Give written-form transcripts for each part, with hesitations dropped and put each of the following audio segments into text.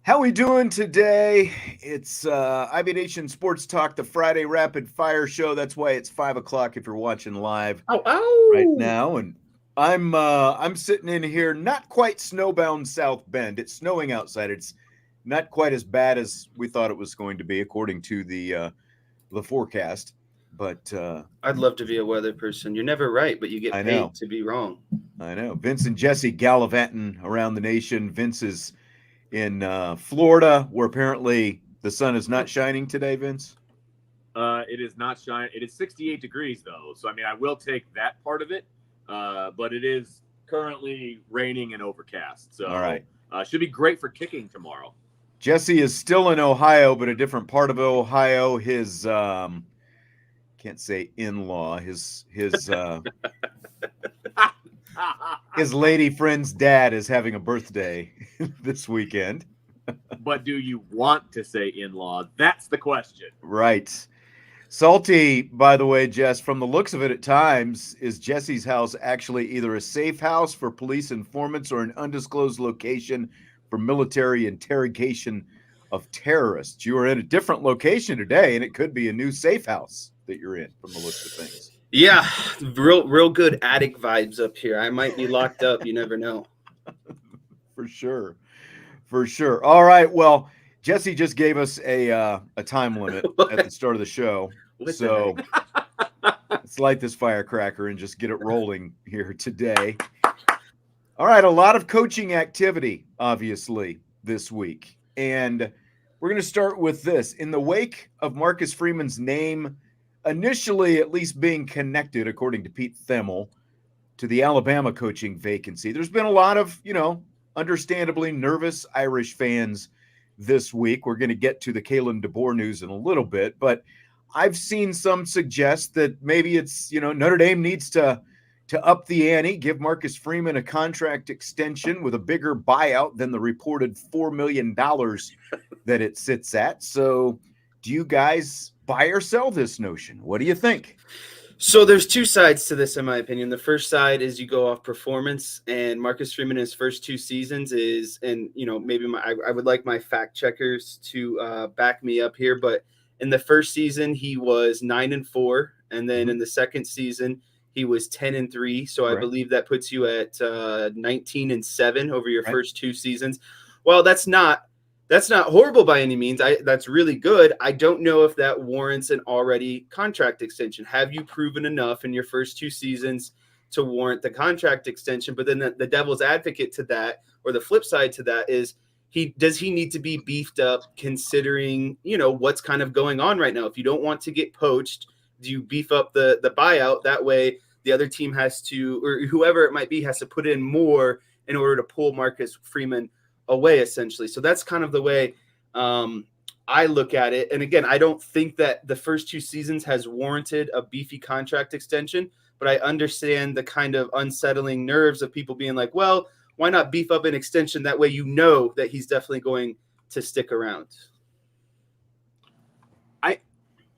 How we doing today? It's IB Nation Sports Talk, the Friday Rapid Fire Show. That's why it's 5 o'clock if you're watching live right now. And I'm sitting in here, not quite snowbound South Bend. It's snowing outside. It's not quite as bad as we thought it was going to be, according to the forecast. But I'd love to be a weather person. You're never right, but you get paid to be wrong. I know. Vince and Jesse gallivanting around the nation. Vince is in Florida, where apparently the sun is not shining today, Vince? It is not shining. It is 68 degrees, though. So, I mean, I will take that part of it. But it is currently raining and overcast. So, all right. Should be great for kicking tomorrow. Jesse is still in Ohio, but a different part of Ohio. His, can't say in-law, his his lady friend's dad is having a birthday this weekend. But do you want to say in-law? That's the question. Right. Salty, by the way, Jess, from the looks of it at times, is Jesse's house actually either a safe house for police informants or an undisclosed location for military interrogation of terrorists? You are in a different location today, and it could be a new safe house that you're in from the looks of things. Yeah, real good attic vibes up here. I might be locked up. You never know. For sure. All right. Well, Jesse just gave us a time limit at the start of the show. So let's light this firecracker and just get it rolling here today. All right. A lot of coaching activity, obviously, this week. And we're going to start with this. In the wake of Marcus Freeman's name initially at least being connected, according to Pete Thamel, to the Alabama coaching vacancy, there's been a lot of, understandably nervous Irish fans this week. We're going to get to the Kalen DeBoer news in a little bit, but I've seen some suggest that maybe it's, Notre Dame needs to up the ante, give Marcus Freeman a contract extension with a bigger buyout than the reported $4 million that it sits at. So do you guys buy or sell this notion? What do you think? So there's two sides to this, in my opinion. The first side is you go off performance, and Marcus Freeman in his first two seasons is, and maybe I would like my fact checkers to back me up here, but in the first season he was 9-4, and then in the second season he was 10-3. So I believe that puts you at 19-7 over your first two seasons. Well, that's not horrible by any means. That's really good. I don't know if that warrants an already contract extension. Have you proven enough in your first two seasons to warrant the contract extension? But then the devil's advocate to that, or the flip side to that, is does he need to be beefed up considering, what's kind of going on right now? If you don't want to get poached, do you beef up the buyout? That way the other team has to, or whoever it might be, has to put in more in order to pull Marcus Freeman away, essentially. So that's kind of the way I look at it. And again, I don't think that the first two seasons has warranted a beefy contract extension, but I understand the kind of unsettling nerves of people being like, well, why not beef up an extension? That way that he's definitely going to stick around.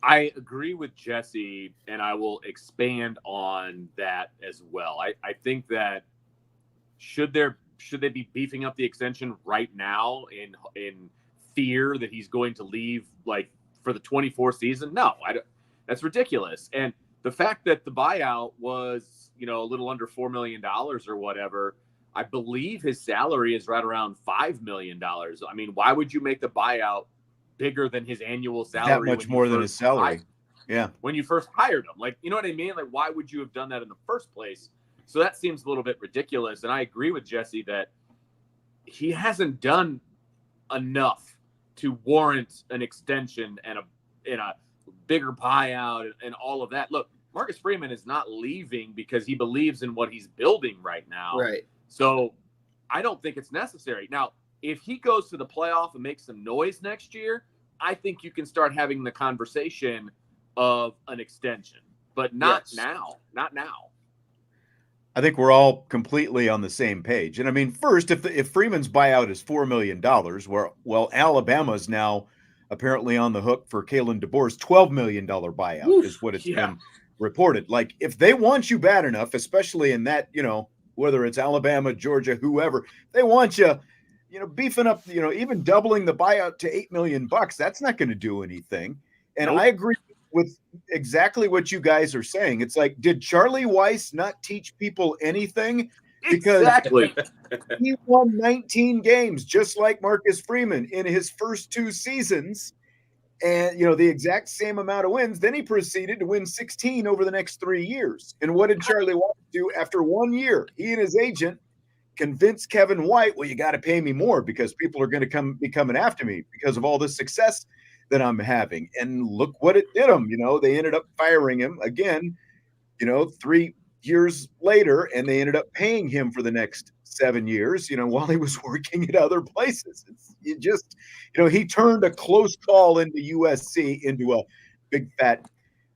I agree with Jesse, and I will expand on that as well. I think that should they be beefing up the extension right now in fear that he's going to leave for the 24 season? No, that's ridiculous. And the fact that the buyout was, a little under $4 million or whatever, I believe his salary is right around $5 million. I mean, why would you make the buyout bigger than his annual salary? That much more than his salary. Yeah. When you first hired him, you know what I mean? Why would you have done that in the first place? So that seems a little bit ridiculous. And I agree with Jesse that he hasn't done enough to warrant an extension and a bigger buyout and all of that. Look, Marcus Freeman is not leaving because he believes in what he's building right now. Right. So I don't think it's necessary. Now, if he goes to the playoff and makes some noise next year, I think you can start having the conversation of an extension, but not now. Not now. I think we're all completely on the same page. And I mean, first, if Freeman's buyout is $4 million, Alabama is now apparently on the hook for Kalen DeBoer's $12 million buyout is what it's been reported. Like, if they want you bad enough, especially in that, whether it's Alabama, Georgia, whoever, they want you, beefing up, even doubling the buyout to $8 million, that's not going to do anything. And I agree with exactly what you guys are saying. It's like, did Charlie Weiss not teach people anything? Because he won 19 games, just like Marcus Freeman in his first 2 seasons, and the exact same amount of wins. Then he proceeded to win 16 over the next 3 years. And what did Charlie Weiss do after 1 year? He and his agent convinced Kevin White, well, you got to pay me more because people are going to be coming after me because of all this success that I'm having. And look what it did them. They ended up firing him again, 3 years later, and they ended up paying him for the next 7 years, while he was working at other places. He turned a close call into USC into a big fat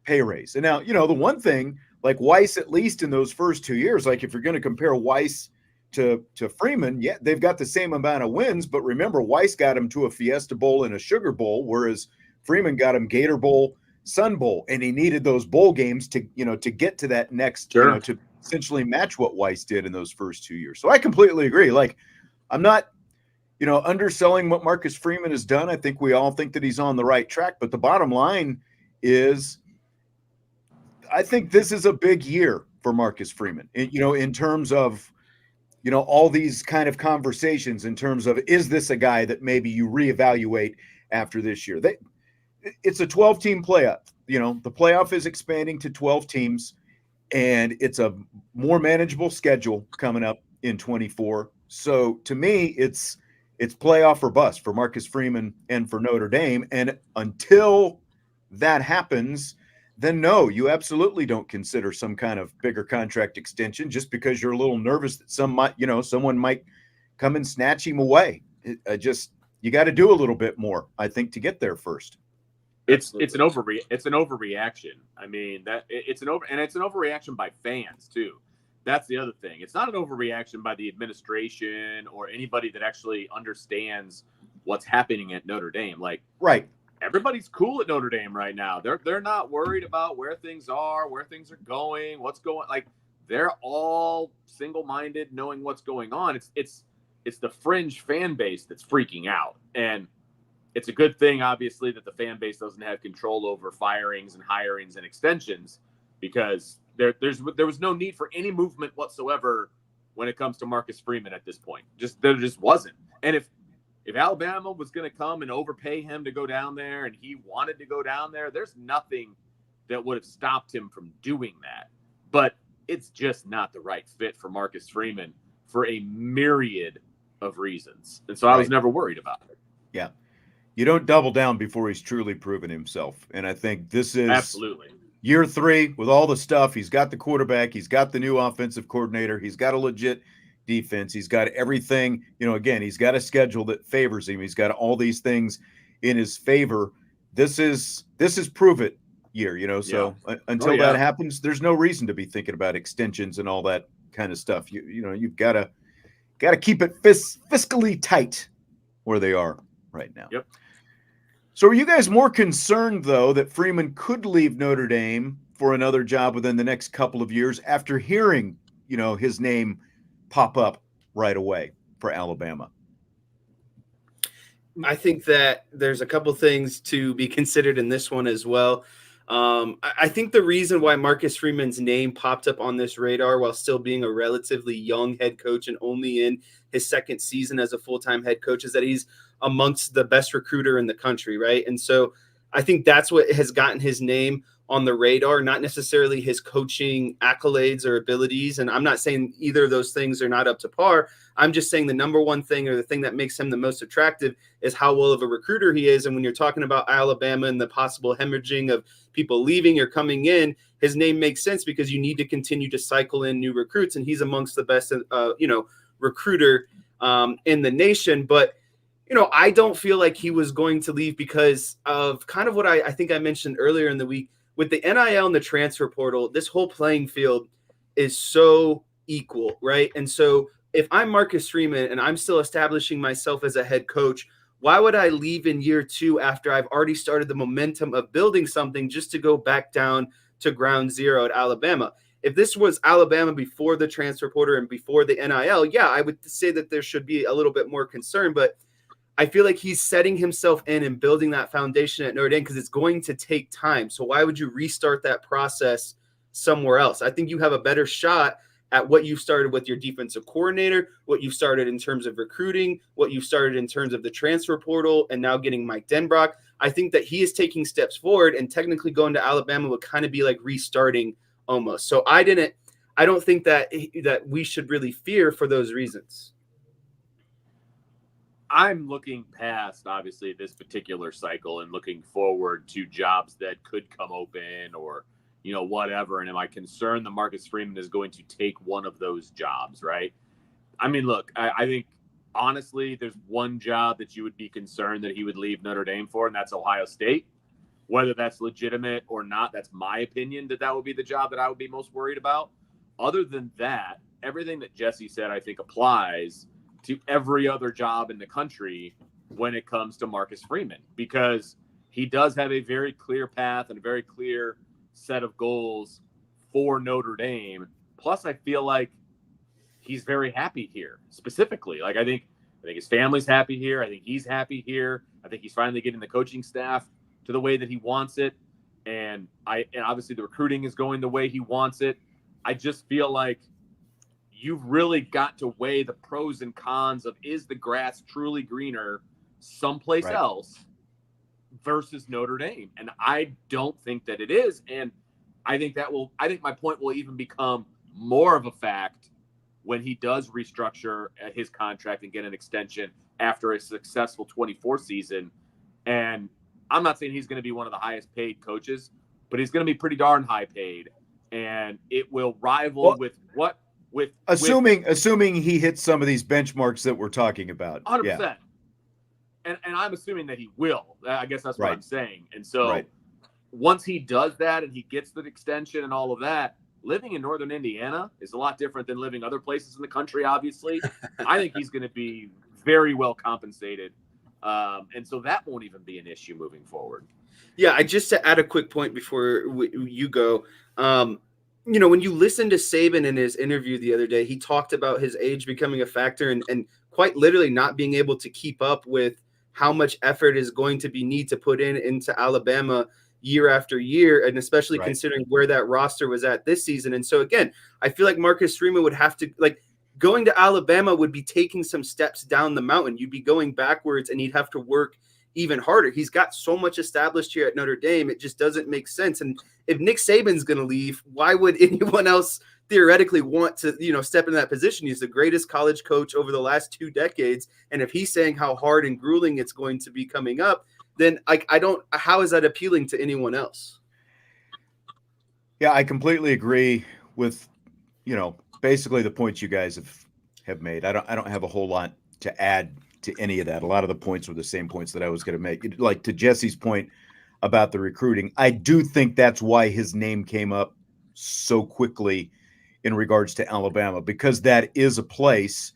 pay raise. And now, the one thing, like Weiss, at least in those first 2 years, like if you're going to compare Weiss to Freeman, yeah, they've got the same amount of wins, but remember, Weiss got him to a Fiesta Bowl and a Sugar Bowl, whereas Freeman got him Gator Bowl, Sun Bowl, and he needed those bowl games to get to that next, to essentially match what Weiss did in those first 2 years. So I completely agree. Like, I'm not, underselling what Marcus Freeman has done. I think we all think that he's on the right track, but the bottom line is, I think this is a big year for Marcus Freeman, in terms of, all these kind of conversations in terms of, is this a guy that maybe you reevaluate after this year? It's a 12-team playoff. The playoff is expanding to 12 teams, and it's a more manageable schedule coming up in 24. So to me, it's playoff or bust for Marcus Freeman and for Notre Dame. And until that happens, then no, you absolutely don't consider some kind of bigger contract extension just because you're a little nervous that someone might come and snatch him away. You got to do a little bit more, I think, to get there first. It's an overreaction. I mean, it's an overreaction by fans too. That's the other thing. It's not an overreaction by the administration or anybody that actually understands what's happening at Notre Dame. Like, right. Everybody's cool at Notre Dame right now. They're not worried about where things are going, what's going. Like, they're all single-minded, knowing what's going on. It's the fringe fan base that's freaking out, and it's a good thing, obviously, that the fan base doesn't have control over firings and hirings and extensions, because there was no need for any movement whatsoever when it comes to Marcus Freeman at this point. There just wasn't. And if Alabama was going to come and overpay him to go down there and he wanted to go down there, there's nothing that would have stopped him from doing that. But it's just not the right fit for Marcus Freeman for a myriad of reasons. And so I was never worried about it. Yeah. You don't double down before he's truly proven himself. And I think this is absolutely year 3 with all the stuff. He's got the quarterback. He's got the new offensive coordinator. He's got a legit defense. He's got everything, again, he's got a schedule that favors him. He's got all these things in his favor. This is prove it year, so until that happens, there's no reason to be thinking about extensions and all that kind of stuff. You've got to keep it fiscally tight where they are right now. Yep. So are you guys more concerned, though, that Freeman could leave Notre Dame for another job within the next couple of years after hearing, his name pop up right away for Alabama? I think that there's a couple things to be considered in this one as well. I think the reason why Marcus Freeman's name popped up on this radar while still being a relatively young head coach and only in his second season as a full-time head coach is that he's amongst the best recruiter in the country, right? And so I think that's what has gotten his name on the radar, not necessarily his coaching accolades or abilities. And I'm not saying either of those things are not up to par. I'm just saying the number one thing, or the thing that makes him the most attractive, is how well of a recruiter he is. And when you're talking about Alabama and the possible hemorrhaging of people leaving or coming in, his name makes sense because you need to continue to cycle in new recruits. And he's amongst the best, recruiter in the nation. But I don't feel like he was going to leave because of kind of what I think I mentioned earlier in the week. With the NIL and the transfer portal, this whole playing field is so equal, right? And so if I'm Marcus Freeman and I'm still establishing myself as a head coach Why would I leave in year 2 after I've already started the momentum of building something just to go back down to ground zero at Alabama? If this was Alabama before the transfer portal and before the NIL, yeah, I would say that there should be a little bit more concern, but I feel like he's setting himself in and building that foundation at Notre Dame because it's going to take time. So why would you restart that process somewhere else? I think you have a better shot at what you started with your defensive coordinator, what you started in terms of recruiting, what you started in terms of the transfer portal, and now getting Mike Denbrock. I think that he is taking steps forward, and technically going to Alabama would kind of be like restarting almost. So I don't think that we should really fear for those reasons. I'm looking past, obviously, this particular cycle and looking forward to jobs that could come open or, whatever. And am I concerned that Marcus Freeman is going to take one of those jobs, right? I mean, look, I think, honestly, there's one job that you would be concerned that he would leave Notre Dame for, and that's Ohio State. Whether that's legitimate or not, that's my opinion that would be the job that I would be most worried about. Other than that, everything that Jesse said, I think, applies to every other job in the country when it comes to Marcus Freeman, because he does have a very clear path and a very clear set of goals for Notre Dame. Plus, I feel like he's very happy here specifically. Like, I think his family's happy here. I think he's happy here. I think he's finally getting the coaching staff to the way that he wants it. And obviously the recruiting is going the way he wants it. I just feel like you've really got to weigh the pros and cons of, is the grass truly greener someplace else versus Notre Dame? And I don't think that it is. And I think my point will even become more of a fact when he does restructure his contract and get an extension after a successful 24 season. And I'm not saying he's going to be one of the highest paid coaches, but he's going to be pretty darn high paid. And it will rival assuming he hits some of these benchmarks that we're talking about. 100%. Yeah. And I'm assuming that he will. I guess that's what I'm saying. And so once he does that and he gets the extension and all of that, living in Northern Indiana is a lot different than living other places in the country, obviously. I think he's going to be very well compensated. And so that won't even be an issue moving forward. Yeah, just to add a quick point before you go, when you listen to Saban in his interview the other day, he talked about his age becoming a factor and quite literally not being able to keep up with how much effort is going to be need to put into Alabama year after year, and especially considering where that roster was at this season. And so, again, I feel like Marcus Freeman would have to, going to Alabama would be taking some steps down the mountain. You'd be going backwards, and he'd have to work even harder. He's got so much established here at Notre Dame. It just doesn't make sense. And if Nick Saban's going to leave, why would anyone else theoretically want to, step into that position? He's the greatest college coach over the last 2 decades. And if he's saying how hard and grueling it's going to be coming up, then how is that appealing to anyone else? Yeah, I completely agree with, basically the points you guys have made. I don't have a whole lot to add to any of that. A lot of the points were the same points that I was going to make. Like to Jesse's point about the recruiting, I do think that's why his name came up so quickly in regards to Alabama, because that is a place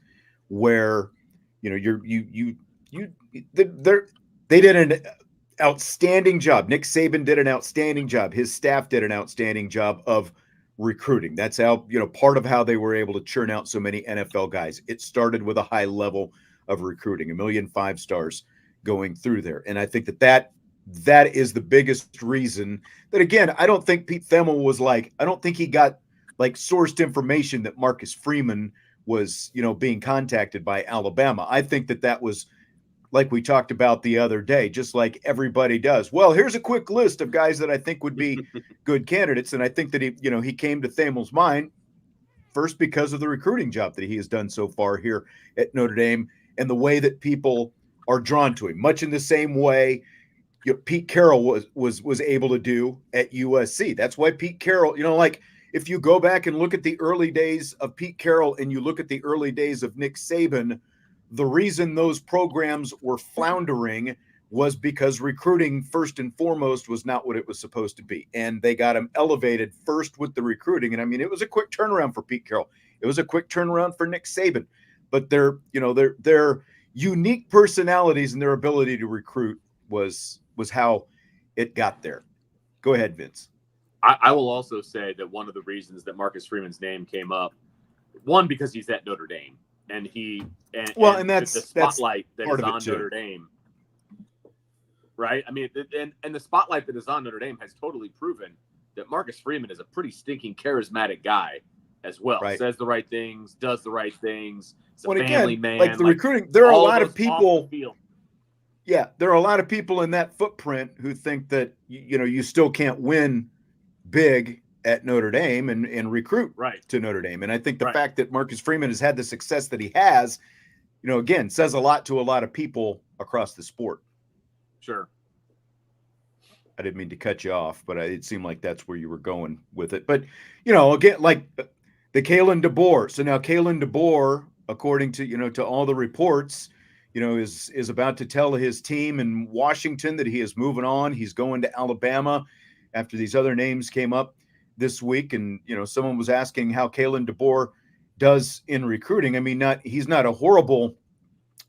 where, they did an outstanding job. Nick Saban did an outstanding job. His staff did an outstanding job of recruiting. That's how, part of how they were able to churn out so many NFL guys. It started with a high level of recruiting, 1 million 5-stars going through there. And I think that is the biggest reason that, again, I don't think Pete Thamel was I don't think he got sourced information that Marcus Freeman was, being contacted by Alabama. I think that was like we talked about the other day, just like everybody does. Well, here's a quick list of guys that I think would be good candidates. And I think that he came to Thamel's mind first because of the recruiting job that he has done so far here at Notre Dame and the way that people are drawn to him, much in the same way Pete Carroll was able to do at USC. That's why Pete Carroll, if you go back and look at the early days of Pete Carroll and you look at the early days of Nick Saban, the reason those programs were floundering was because recruiting first and foremost was not what it was supposed to be. And they got him elevated first with the recruiting. And I mean, it was a quick turnaround for Pete Carroll. It was a quick turnaround for Nick Saban, but they're unique personalities and their ability to recruit was how it got there. Go ahead, Vince. I will also say that one of the reasons that Marcus Freeman's name came up, one, because he's at Notre Dame, and that's the spotlight that is on Notre Dame, right? I mean, and the spotlight that is on Notre Dame has totally proven that Marcus Freeman is a pretty stinking charismatic guy as well. Right. Says the right things, does the right things. He's a family man. Like the recruiting, there are a lot of people. Yeah, there are a lot of people in that footprint who think that you still can't win big at Notre Dame and recruit to Notre Dame. And I think the fact that Marcus Freeman has had the success that he has, again, says a lot to a lot of people across the sport. Sure. I didn't mean to cut you off, but it seemed like that's where you were going with it. But, again, like the Kalen DeBoer. So now Kalen DeBoer, according to, to all the reports, is about to tell his team in Washington that he is moving on. He's going to Alabama after these other names came up this week. And, someone was asking how Kalen DeBoer does in recruiting. I mean, he's not a horrible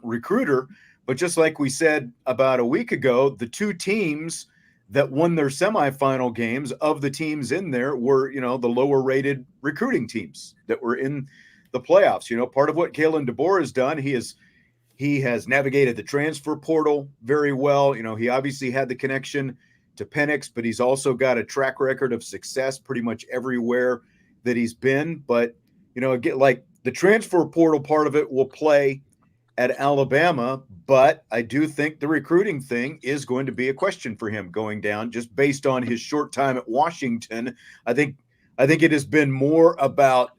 recruiter, but just like we said about a week ago, the two teams that won their semifinal games of the teams in there were, the lower rated recruiting teams that were in the playoffs. Part of what Kalen DeBoer has done, he has navigated the transfer portal very well. He obviously had the connection to Penix, but he's also got a track record of success pretty much everywhere that he's been. But, again, like the transfer portal part of it will play at Alabama, but I do think the recruiting thing is going to be a question for him going down just based on his short time at Washington. I think it has been more about,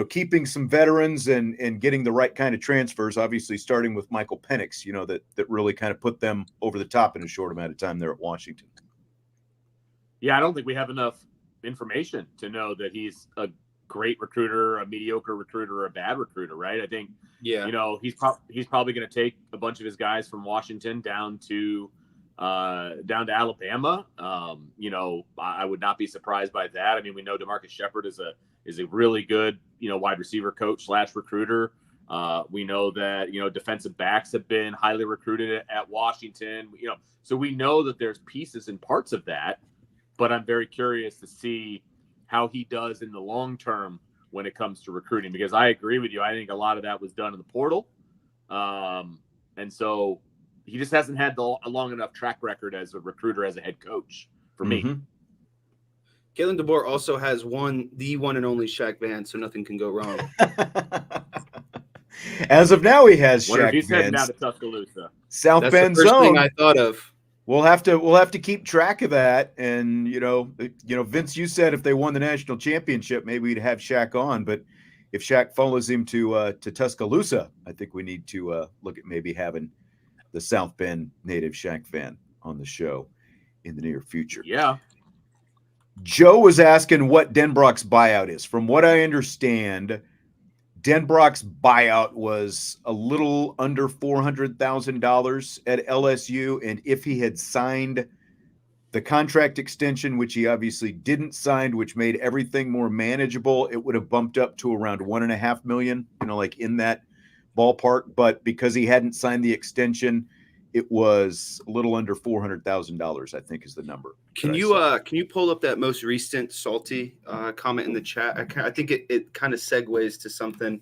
keeping some veterans and getting the right kind of transfers, obviously starting with Michael Penix, that really kind of put them over the top in a short amount of time there at Washington. Yeah, I don't think we have enough information to know that he's a great recruiter, a mediocre recruiter, or a bad recruiter, right? I think, he's probably going to take a bunch of his guys from Washington down to Alabama. I would not be surprised by that. I mean, we know DeMarcus Shepard is a really good, wide receiver coach / recruiter. We know that, defensive backs have been highly recruited at Washington, so we know that there's pieces and parts of that, but I'm very curious to see how he does in the long term when it comes to recruiting, because I agree with you. I think a lot of that was done in the portal. And so he just hasn't had a long enough track record as a recruiter, as a head coach for me. Kalen DeBoer also has the one and only Shaq Van, so nothing can go wrong. As of now, he has Shaq He's heading Vans. down to Tuscaloosa. South Bend zone. That's the first zone. thing I thought of. We'll have to keep track of that. And Vince, you said if they won the national championship, maybe we'd have Shaq on. But if Shaq follows him to Tuscaloosa, I think we need to look at maybe having the South Bend native Shaq fan on the show in the near future. Yeah. Joe was asking what Denbrock's buyout is. From what I understand, Denbrock's buyout was a little under $400,000 at LSU. And if he had signed the contract extension, which he obviously didn't sign, which made everything more manageable, it would have bumped up to around $1.5 million, like in that ballpark. But because he hadn't signed the extension, it was a little under $400,000, I think is the number. Can you pull up that most recent Salty comment in the chat? I think it kind of segues to something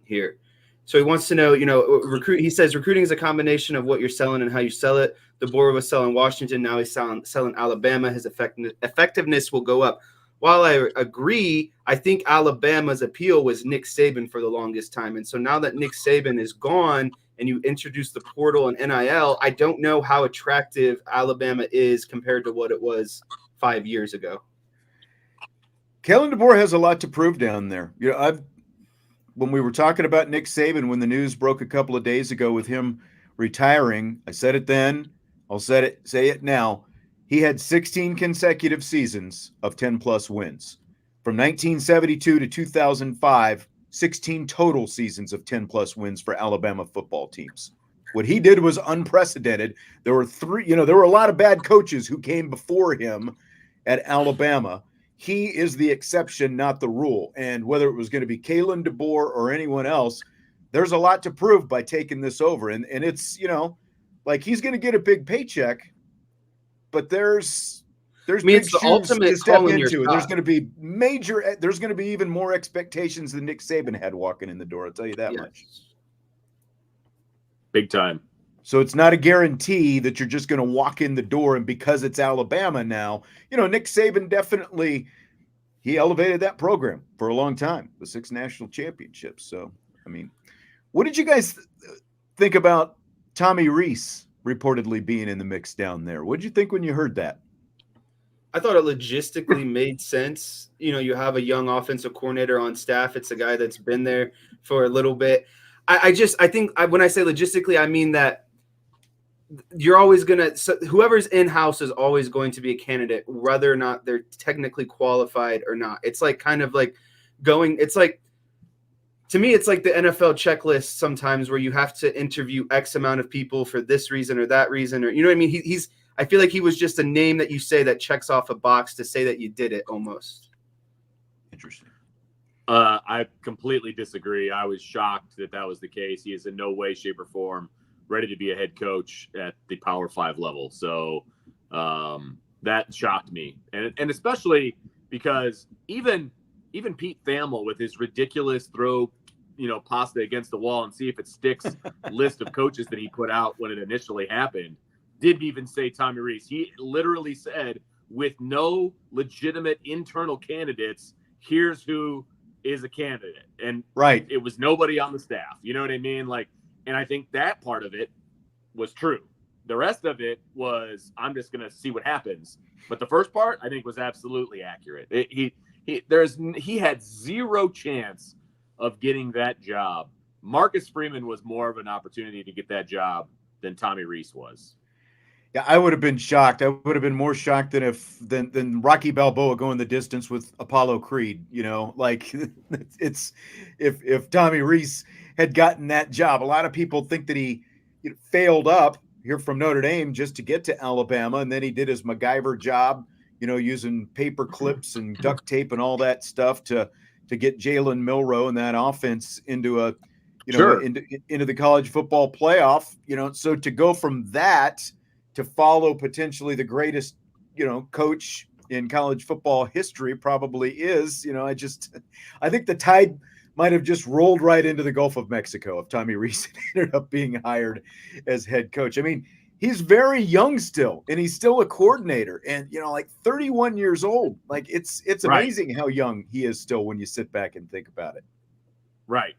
here. So he wants to know, he says recruiting is a combination of what you're selling and how you sell it. DeBoer was selling Washington. Now he's selling Alabama. His effectiveness will go up. While I agree, I think Alabama's appeal was Nick Saban for the longest time. And so now that Nick Saban is gone, and you introduce the portal and NIL, I don't know how attractive Alabama is compared to what it was 5 years ago. Kalen DeBoer has a lot to prove down there. When we were talking about Nick Saban, when the news broke a couple of days ago with him retiring, I said it then, I'll say it now. He had 16 consecutive seasons of 10-plus wins. From 1972 to 2005, 16 total seasons of 10-plus wins for Alabama football teams. What he did was unprecedented. There were a lot of bad coaches who came before him at Alabama. He is the exception, not the rule. And whether it was going to be Kalen DeBoer or anyone else, there's a lot to prove by taking this over. And it's, like he's going to get a big paycheck, but there's big it's the shoes ultimate to step calling your into. And there's shot. going to be even more expectations than Nick Saban had walking in the door. I'll tell you that much. Big time. So it's not a guarantee that you're just going to walk in the door, and because it's Alabama now, Nick Saban definitely, he elevated that program for a long time, the 6 national championships. So, I mean, what did you guys think about Tommy Rees reportedly being in the mix down there? What did you think when you heard that? I thought it logistically made sense. You have a young offensive coordinator on staff. It's a guy that's been there for a little bit. I think when I say logistically, I mean that you're always whoever's in-house is always going to be a candidate, whether or not they're technically qualified or not. It's like kind of like to me, it's like the NFL checklist sometimes where you have to interview X amount of people for this reason or that reason, or, you know what I mean? I feel like he was just a name that you say that checks off a box to say that you did it almost. Interesting. I completely disagree. I was shocked that was the case. He is in no way, shape, or form ready to be a head coach at the Power 5 level. So that shocked me. And especially because even Pete Thamel with his ridiculous throw, pasta against the wall and see if it sticks list of coaches that he put out when it initially happened, didn't even say Tommy Rees. He literally said, with no legitimate internal candidates, here's who is a candidate. And right, it was nobody on the staff. You know what I mean? And I think that part of it was true. The rest of it was, I'm just going to see what happens. But the first part, I think, was absolutely accurate. He had zero chance of getting that job. Marcus Freeman was more of an opportunity to get that job than Tommy Rees was. Yeah, I would have been shocked. I would have been more shocked than Rocky Balboa going the distance with Apollo Creed. It's if Tommy Rees had gotten that job. A lot of people think that he failed up here from Notre Dame just to get to Alabama, and then he did his MacGyver job, using paper clips and duct tape and all that stuff to get Jalen Milroe and that offense into a into the college football playoff. So to go from that to follow potentially the greatest, coach in college football history probably is, I think the tide might have just rolled right into the Gulf of Mexico if Tommy Rees ended up being hired as head coach. I mean, he's very young still, and he's still a coordinator, and 31 years old. It's amazing how young he is still when you sit back and think about it. Right.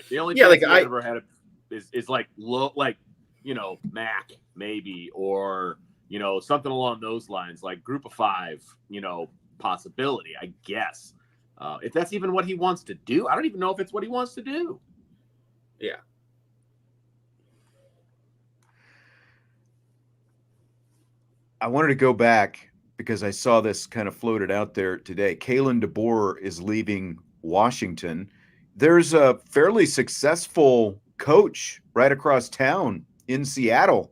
The only chance he ever had is Mac maybe, or something along those lines, like Group of 5, possibility, I guess. If that's even what he wants to do, I don't even know if it's what he wants to do. Yeah. I wanted to go back because I saw this kind of floated out there today. Kalen DeBoer is leaving Washington. There's a fairly successful coach right across town in Seattle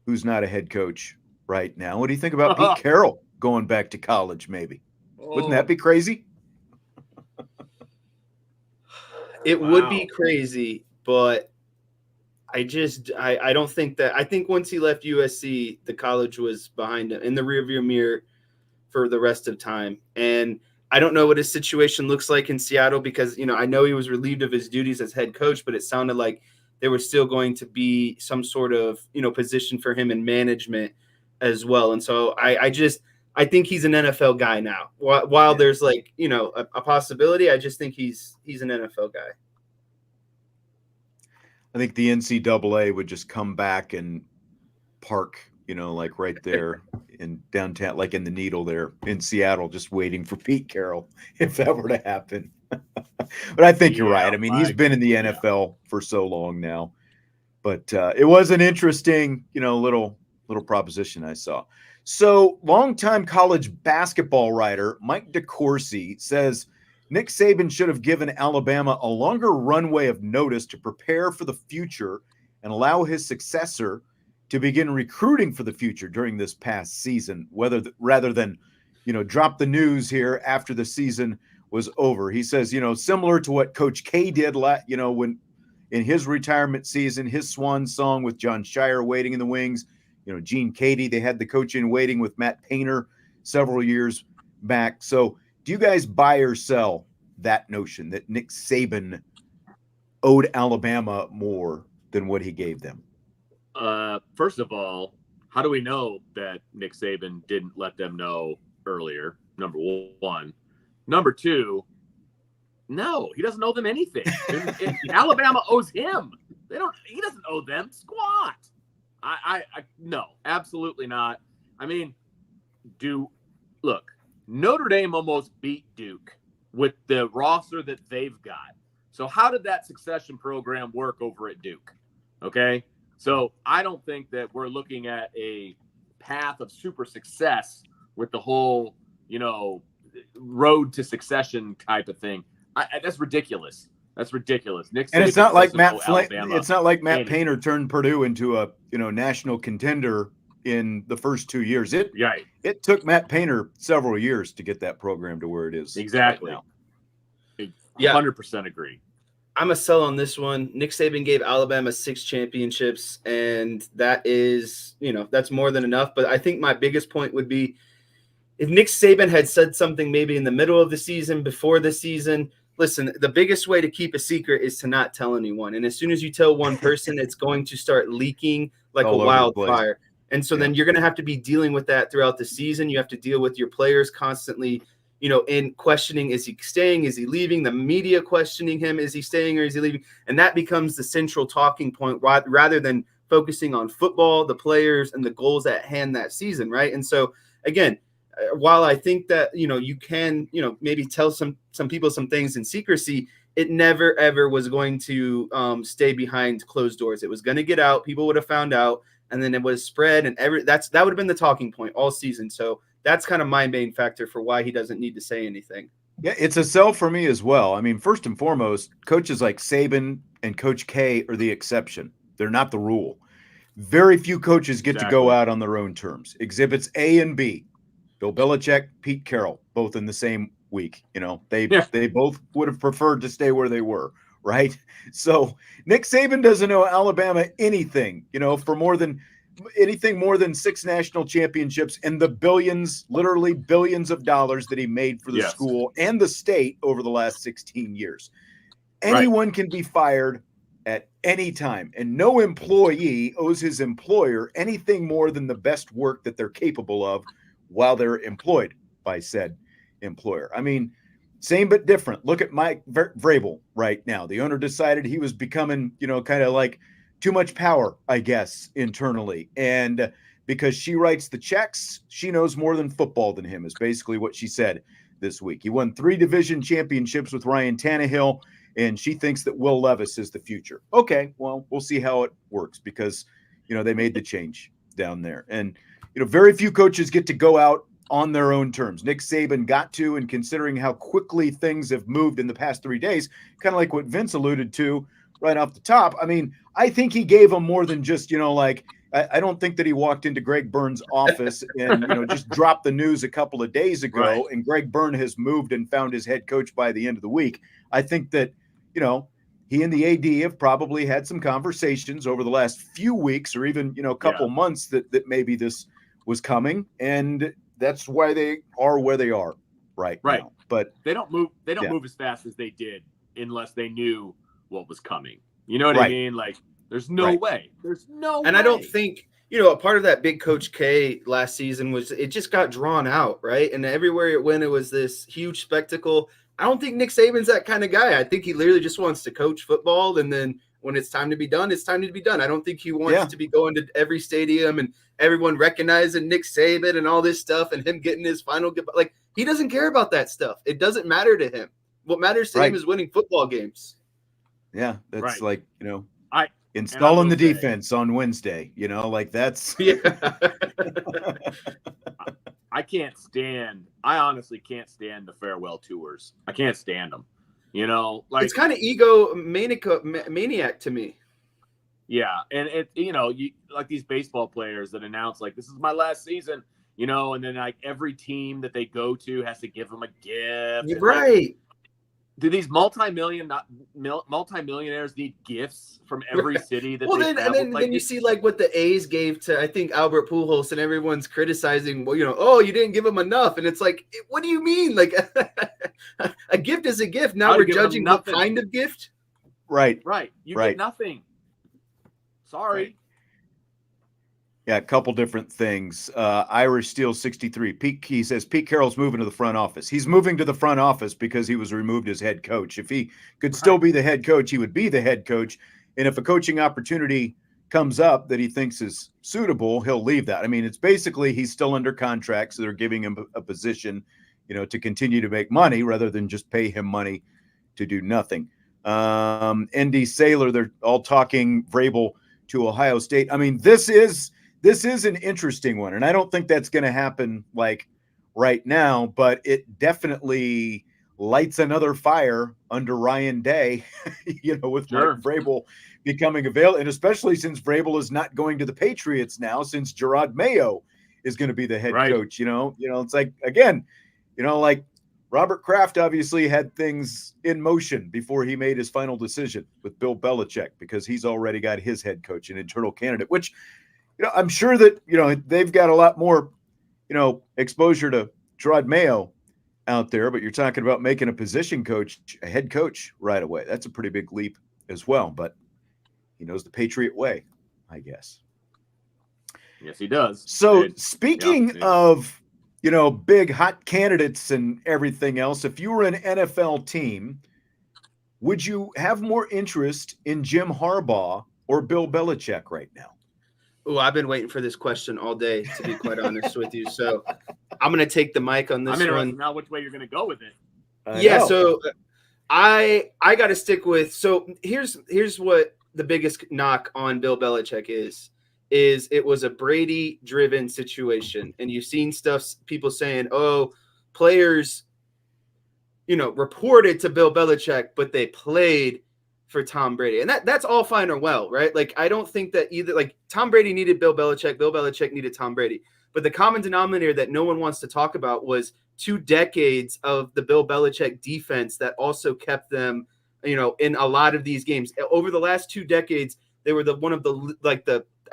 who's not a head coach right now. What do you think about Pete Carroll going back to college, maybe? Wouldn't that be crazy? It would be crazy, but I don't think that. I think once he left USC, the college was behind him in the rearview mirror for the rest of time. And I don't know what his situation looks like in Seattle because, I know he was relieved of his duties as head coach, but it sounded like there was still going to be some sort of, position for him in management as well. And so I think he's an NFL guy now. While there's a possibility, I just think he's an NFL guy. I think the NCAA would just come back and park, right there in downtown, like in the Needle there in Seattle, just waiting for Pete Carroll if that were to happen. But I think you're right. I mean, he's been in the NFL for so long now. But it was an interesting, little proposition I saw. So longtime college basketball writer Mike DeCourcy says Nick Saban should have given Alabama a longer runway of notice to prepare for the future and allow his successor to begin recruiting for the future during this past season, rather than, drop the news here after the season was over. He says, similar to what Coach K did, when in his retirement season, his swan song with John Shire waiting in the wings. Gene Cady, they had the coach in waiting with Matt Painter several years back. So do you guys buy or sell that notion that Nick Saban owed Alabama more than what he gave them? First of all, how do we know that Nick Saban didn't let them know earlier? Number one. Number two, no, he doesn't owe them anything. Alabama owes him. He doesn't owe them squat. No, absolutely not. I mean, look, Notre Dame almost beat Duke with the roster that they've got. So how did that succession program work over at Duke? Okay. So I don't think that we're looking at a path of super success with the whole, road to succession type of thing. That's ridiculous. That's ridiculous. Nick Saban, and it's not like Matt Painter turned Purdue into a national contender in the first 2 years. It took Matt Painter several years to get that program to where it is. Exactly. Right now. Yeah, 100% agree. I'm a sell on this one. Nick Saban gave Alabama 6 championships, and that is, that's more than enough. But I think my biggest point would be if Nick Saban had said something maybe in the middle of the season, before the season. Listen, the biggest way to keep a secret is to not tell anyone. And as soon as you tell one person, it's going to start leaking like a wildfire. And so then you're going to have to be dealing with that throughout the season. You have to deal with your players constantly, in questioning, is he staying? Is he leaving? The media questioning him, is he staying or is he leaving? And that becomes the central talking point rather than focusing on football, the players, and the goals at hand that season, right? And so, again, while I think that, you can, maybe tell some people some things in secrecy, it never, ever was going to stay behind closed doors. It was going to get out. People would have found out, and then it was spread, and that would have been the talking point all season. So that's kind of my main factor for why he doesn't need to say anything. Yeah, it's a sell for me as well. I mean, first and foremost, coaches like Saban and Coach K are the exception. They're not the rule. Very few coaches get to go out on their own terms. Exhibits A and B. Bill Belichick, Pete Carroll, both in the same week. They both would have preferred to stay where they were, right? So Nick Saban doesn't owe Alabama anything, for more than 6 national championships and the billions, literally billions of dollars that he made for the school and the state over the last 16 years. Anyone can be fired at any time, and no employee owes his employer anything more than the best work that they're capable of while they're employed by said employer. I mean, same but different. Look at Mike Vrabel right now. The owner decided he was becoming, kind of like too much power, I guess, internally. And because she writes the checks, she knows more than football than him, is basically what she said this week. He won 3 division championships with Ryan Tannehill, and she thinks that Will Levis is the future. Okay, well, we'll see how it works because, they made the change down there. And very few coaches get to go out on their own terms. Nick Saban got to, and considering how quickly things have moved in the past 3 days, kind of like what Vince alluded to right off the top. I mean, I think he gave him more than just, I don't think that he walked into Greg Byrne's office and, just dropped the news a couple of days ago, right, and Greg Byrne has moved and found his head coach by the end of the week. I think that, he and the AD have probably had some conversations over the last few weeks or even, a couple months that maybe this was coming, and that's why they are where they are right now. But they don't move as fast as they did unless they knew what was coming. You know what I mean? Like, there's no way. There's no way. And I don't think, a part of that big Coach K last season was it just got drawn out, right? And everywhere it went, it was this huge spectacle. I don't think Nick Saban's that kind of guy. I think he literally just wants to coach football, and then when it's time to be done, it's time to be done. I don't think he wants to be going to every stadium and everyone recognizing Nick Saban and all this stuff and him getting his final goodbye. Like, he doesn't care about that stuff. It doesn't matter to him. What matters to him is winning football games. Yeah, that's like, installing the defense on Wednesday, that's. I honestly can't stand the farewell tours. I can't stand them. It's kind of ego maniac to me. Yeah, and you like these baseball players that announce like, this is my last season, and then like every team that they go to has to give them a gift. Right. Do these multimillionaires need gifts from every city that they travel? Then you see like what the A's gave to, I think, Albert Pujols, and everyone's criticizing, well, oh, you didn't give him enough. And it's like, what do you mean? Like a gift is a gift. Now we're judging what kind of gift. Right. You get nothing. Sorry. Right. Yeah, a couple different things. Irish Steel 63. He says Pete Carroll's moving to the front office. He's moving to the front office because he was removed as head coach. If he could still be the head coach, he would be the head coach. And if a coaching opportunity comes up that he thinks is suitable, he'll leave that. I mean, it's basically he's still under contract, so they're giving him a position, to continue to make money rather than just pay him money to do nothing. ND Sailor, they're all talking Vrabel to Ohio State. I mean, this is an interesting one, and I don't think that's going to happen like right now, but it definitely lights another fire under Ryan Day, with Mike Vrabel becoming available, and especially since Vrabel is not going to the Patriots now, since Gerard Mayo is going to be the head coach. It's like, again, like Robert Kraft obviously had things in motion before he made his final decision with Bill Belichick, because he's already got his head coach, an internal candidate, which I'm sure that, they've got a lot more, exposure to Gerard Mayo out there, but you're talking about making a position coach, a head coach right away. That's a pretty big leap as well, but he knows the Patriot way, I guess. Yes, he does. So speaking of, big hot candidates and everything else, if you were an NFL team, would you have more interest in Jim Harbaugh or Bill Belichick right now? Oh, I've been waiting for this question all day, to be quite honest with you. So I'm going to take the mic on this one. Now which way you're going to go with it. So I got to stick with, so here's what the biggest knock on Bill Belichick is it was a Brady-driven situation. And you've seen people saying, players, reported to Bill Belichick, but they played for Tom Brady. And that's all fine or well, right? Like, I don't think that either, like, Tom Brady needed Bill Belichick needed Tom Brady. But the common denominator that no one wants to talk about was 2 decades of the Bill Belichick defense that also kept them, in a lot of these games. Over the last 2 decades, they were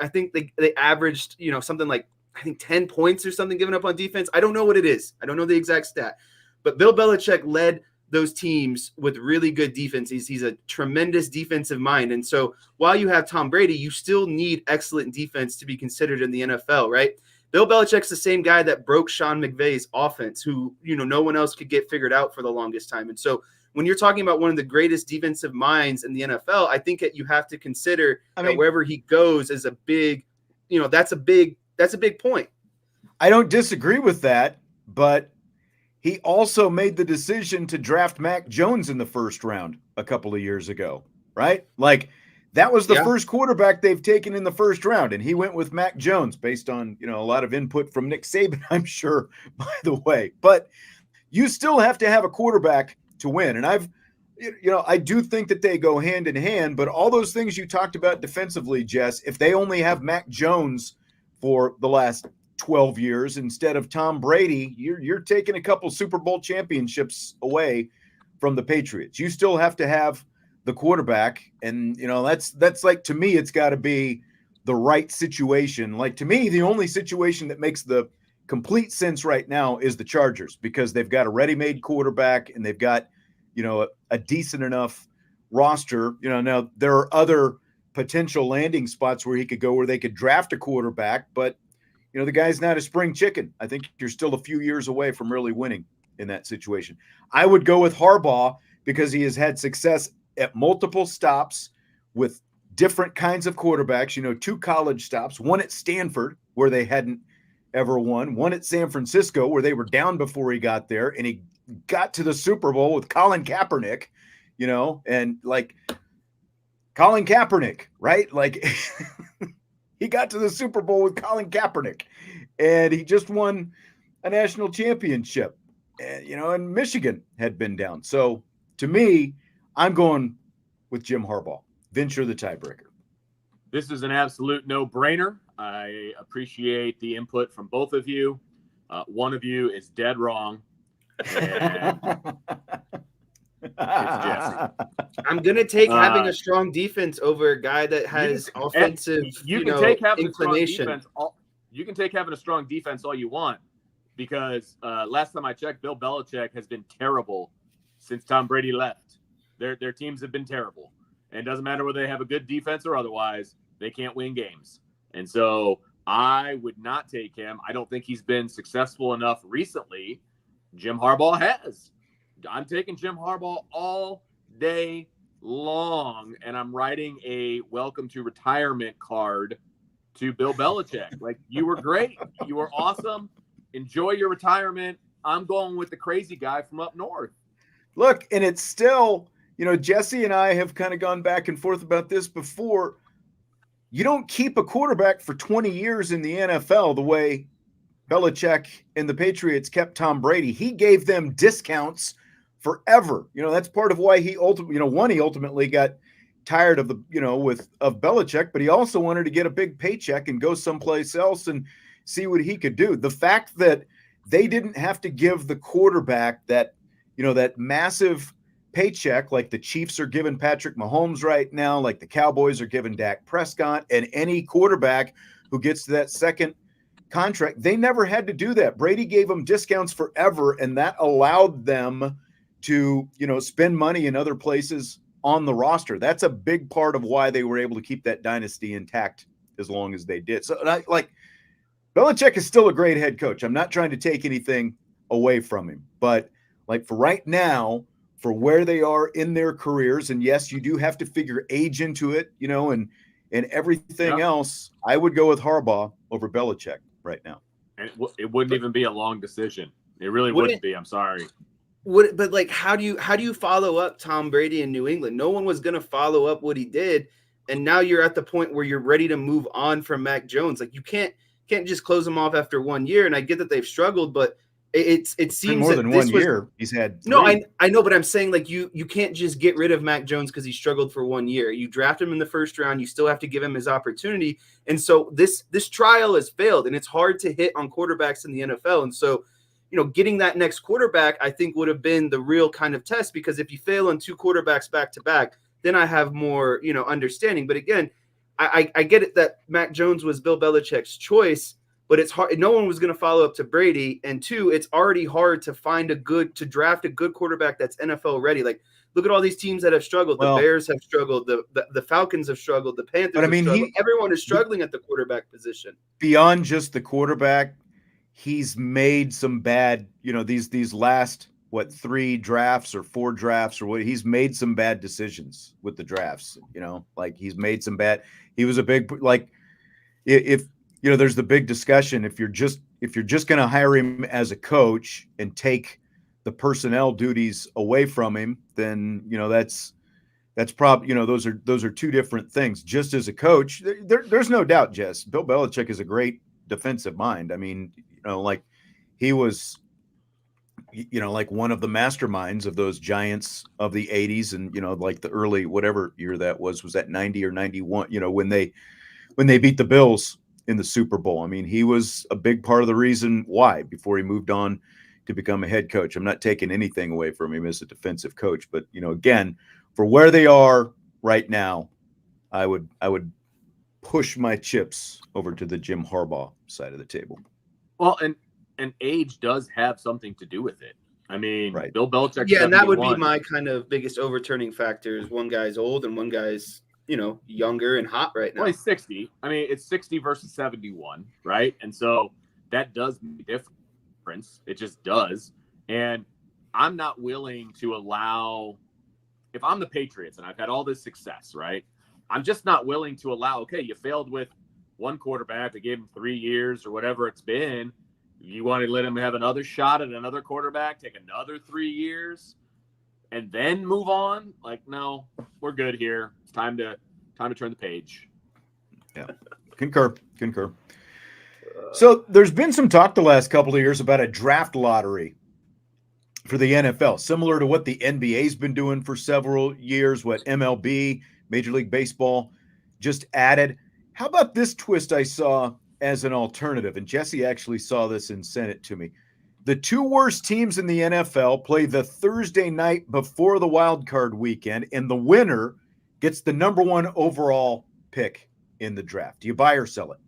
I think they averaged, something like, I think 10 points or something given up on defense. I don't know what it is. I don't know the exact stat. But Bill Belichick led those teams with really good defense. He's a tremendous defensive mind. And so while you have Tom Brady, you still need excellent defense to be considered in the NFL, right? Bill Belichick's the same guy that broke Sean McVay's offense, who, no one else could get figured out for the longest time. And so when you're talking about one of the greatest defensive minds in the NFL, I think that you have to consider that wherever he goes is a big, that's a big point. I don't disagree with that, but he also made the decision to draft Mac Jones in the first round a couple of years ago, right? Like, that was the first quarterback they've taken in the first round, and he went with Mac Jones based on, a lot of input from Nick Saban, I'm sure, by the way. But you still have to have a quarterback to win. And I do think that they go hand in hand, but all those things you talked about defensively, Jess, if they only have Mac Jones for the last 12 years instead of Tom Brady, you're taking a couple Super Bowl championships away from the Patriots. You still have to have the quarterback, and that's like, to me, it's got to be the right situation. Like, to me, the only situation that makes the complete sense right now is the Chargers, because they've got a ready-made quarterback and they've got a decent enough roster. Now there are other potential landing spots where he could go, where they could draft a quarterback, but the guy's not a spring chicken. I think you're still a few years away from really winning in that situation. I would go with Harbaugh because he has had success at multiple stops with different kinds of quarterbacks, 2 college stops, one at Stanford where they hadn't ever won, one at San Francisco where they were down before he got there, and he got to the Super Bowl with Colin Kaepernick, and like Colin Kaepernick, right? Like he got to the Super Bowl with Colin Kaepernick, and he just won a national championship, and Michigan had been down. So to me, I'm going with Jim Harbaugh. Venture the tiebreaker. This is an absolute no-brainer. I appreciate the input from both of you. One of you is dead wrong. And It's Jesse. I'm gonna take having a strong defense over a guy that has offensive. You can take having inclination. a strong defense. You can take having a strong defense all you want, because last time I checked, Bill Belichick has been terrible since Tom Brady left. Their teams have been terrible, and it doesn't matter whether they have a good defense or otherwise, they can't win games. And so I would not take him. I don't think he's been successful enough recently. Jim Harbaugh has. I'm taking Jim Harbaugh all day long, and I'm writing a welcome to retirement card to Bill Belichick. Like, you were great. You were awesome. Enjoy your retirement. I'm going with the crazy guy from up north. Look, and it's still, Jesse and I have kind of gone back and forth about this before. You don't keep a quarterback for 20 years in the NFL the way Belichick and the Patriots kept Tom Brady. He gave them discounts forever. That's part of why he ultimately got tired of of Belichick, but he also wanted to get a big paycheck and go someplace else and see what he could do. The fact that they didn't have to give the quarterback that massive paycheck like the Chiefs are giving Patrick Mahomes right now, like the Cowboys are giving Dak Prescott, and any quarterback who gets to that second contract, they never had to do that. Brady gave them discounts forever, and that allowed them to, spend money in other places on the roster. That's a big part of why they were able to keep that dynasty intact as long as they did. So, Belichick is still a great head coach. I'm not trying to take anything away from him, but for right now, for where they are in their careers, and yes, you do have to figure age into it, and everything else, I would go with Harbaugh over Belichick right now. And it wouldn't even be a long decision. It really wouldn't be. I'm sorry. But how do you follow up Tom Brady in New England? No one was going to follow up what he did, and now you're at the point where you're ready to move on from Mac Jones. Like, you can't just close him off after 1 year. And I get that they've struggled, but it seems more than 1 year. He's had 3. No, I know, but I'm saying, you can't just get rid of Mac Jones because he struggled for 1 year. You draft him in the first round. You still have to give him his opportunity. And so this trial has failed, and it's hard to hit on quarterbacks in the NFL. And so, getting that next quarterback, I think, would have been the real kind of test, because if you fail on 2 quarterbacks back to back, then I have more, understanding. But again, I get it that Mac Jones was Bill Belichick's choice, but it's hard. No one was going to follow up to Brady. And 2, it's already hard to draft a good quarterback that's NFL ready. Like, look at all these teams that have struggled. The Bears have struggled. The Falcons have struggled. The Panthers have struggled. Everyone is struggling at the quarterback position. Beyond just the quarterback, he's made some bad, these last, 3 drafts or 4 drafts or what, he's made some bad decisions with the drafts, he's made some bad, he was a big, if there's the big discussion, if you're just going to hire him as a coach and take the personnel duties away from him, then, that's probably, those are 2 different things. Just as a coach, there's no doubt, Jess, Bill Belichick is a great defensive mind. I mean, he was, one of the masterminds of those Giants of the 80s and, the early, whatever year that was that 90 or 91, when they beat the Bills in the Super Bowl. I mean, he was a big part of the reason why before he moved on to become a head coach. I'm not taking anything away from him as a defensive coach, but, again, for where they are right now, I would push my chips over to the Jim Harbaugh side of the table. Well, and age does have something to do with it. I mean, right. Bill Belichick. Yeah, and that would be my kind of biggest overturning factor is one guy's old and one guy's, younger and hot right now. Well, he's 60. I mean, it's 60 versus 71, right? And so that does make a difference. It just does. And I'm not willing to allow, if I'm the Patriots and I've had all this success, right? I'm just not willing to allow, okay, you failed with one quarterback, they gave him 3 years or whatever it's been. You want to let him have another shot at another quarterback, take another 3 years, and then move on? No, we're good here. It's time to turn the page. Yeah, concur. So there's been some talk the last couple of years about a draft lottery for the NFL, similar to what the NBA's been doing for several years, what MLB, Major League Baseball, just added. How about this twist I saw as an alternative? And Jesse actually saw this and sent it to me. The two worst teams in the NFL play the Thursday night before the wild card weekend, and the winner gets the number 1 overall pick in the draft. Do you buy or sell it?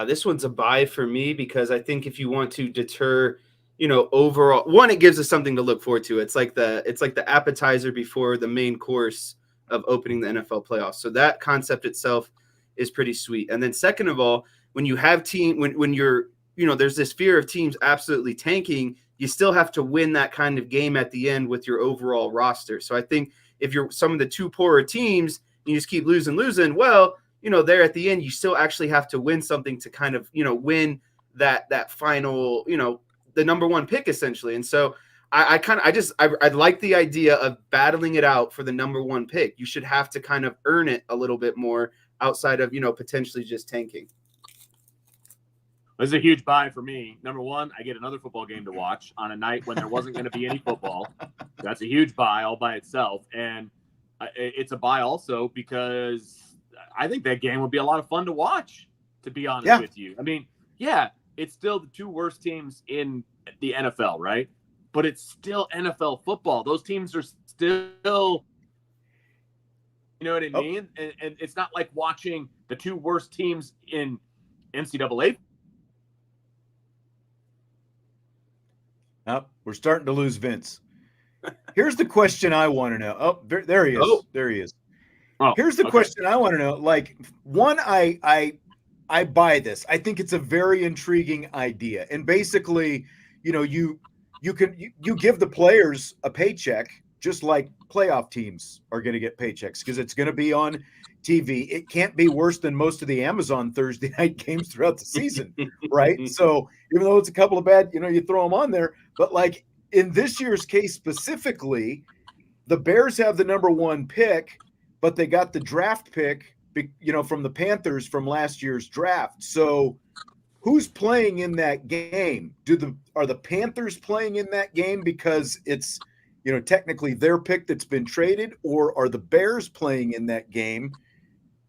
This one's a buy for me because I think if you want to deter, overall, one, it gives us something to look forward to. It's like the appetizer before the main course of opening the NFL playoffs. So that concept itself is pretty sweet. And then second of all, when you have when you're, there's this fear of teams absolutely tanking, you still have to win that kind of game at the end with your overall roster. So I think if you're some of the two poorer teams, you just keep losing, well, there at the end, you still actually have to win something to kind of, win that final, the number 1 pick essentially. And so I like the idea of battling it out for the number 1 pick. You should have to kind of earn it a little bit more outside of, potentially just tanking. This is a huge buy for me. Number 1, I get another football game to watch on a night when there wasn't going to be any football. That's a huge buy all by itself. And it's a buy also because I think that game would be a lot of fun to watch, to be honest with you. I mean, yeah, it's still the two worst teams in the NFL, right? But it's still NFL football. Those teams are still, you know what I mean? And it's not like watching the two worst teams in NCAA. Oh, we're starting to lose Vince. Here's the question I want to know. Oh, there he is. Oh. There he is. Oh, here's the question I want to know. Like, one, I buy this. I think it's a very intriguing idea. And basically, you give the players a paycheck just like playoff teams are going to get paychecks because it's going to be on TV. It can't be worse than most of the Amazon Thursday night games throughout the season, right? So even though it's a couple of bad, you throw them on there. But like in this year's case specifically, the Bears have the number 1 pick, but they got the draft pick, from the Panthers from last year's draft. So who's playing in that game? Are the Panthers playing in that game because it's, technically their pick that's been traded, or are the Bears playing in that game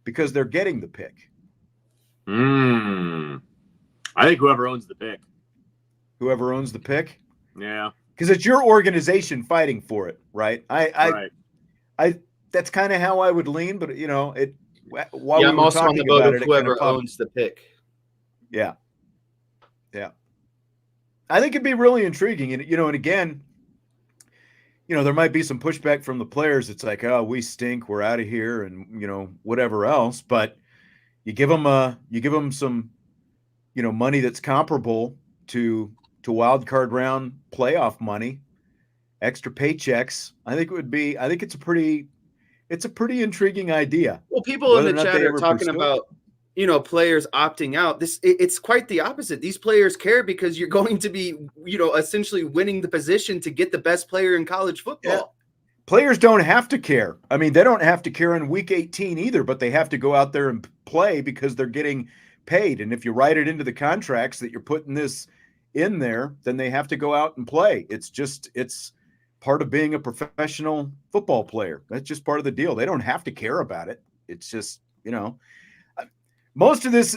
because they're getting the pick? I think whoever owns the pick. Whoever owns the pick? Yeah. Because it's your organization fighting for it, right? Right. That's kind of how I would lean, but I'm also on the boat of whoever owns the pick. Yeah. I think it'd be really intriguing, and and again, there might be some pushback from the players. It's like, oh, we stink, we're out of here, and whatever else. But you give them some, money that's comparable to wild card round playoff money, extra paychecks. I think it's a pretty intriguing idea. Well, people in the chat are talking about, players opting out. It's quite the opposite. These players care because you're going to be, essentially winning the position to get the best player in college football. Yeah. Players don't have to care. I mean, they don't have to care in week 18 either, but they have to go out there and play because they're getting paid. And if you write it into the contracts that you're putting this in there, then they have to go out and play. It's part of being a professional football player. That's just part of the deal. They don't have to care about it. It's just, most of this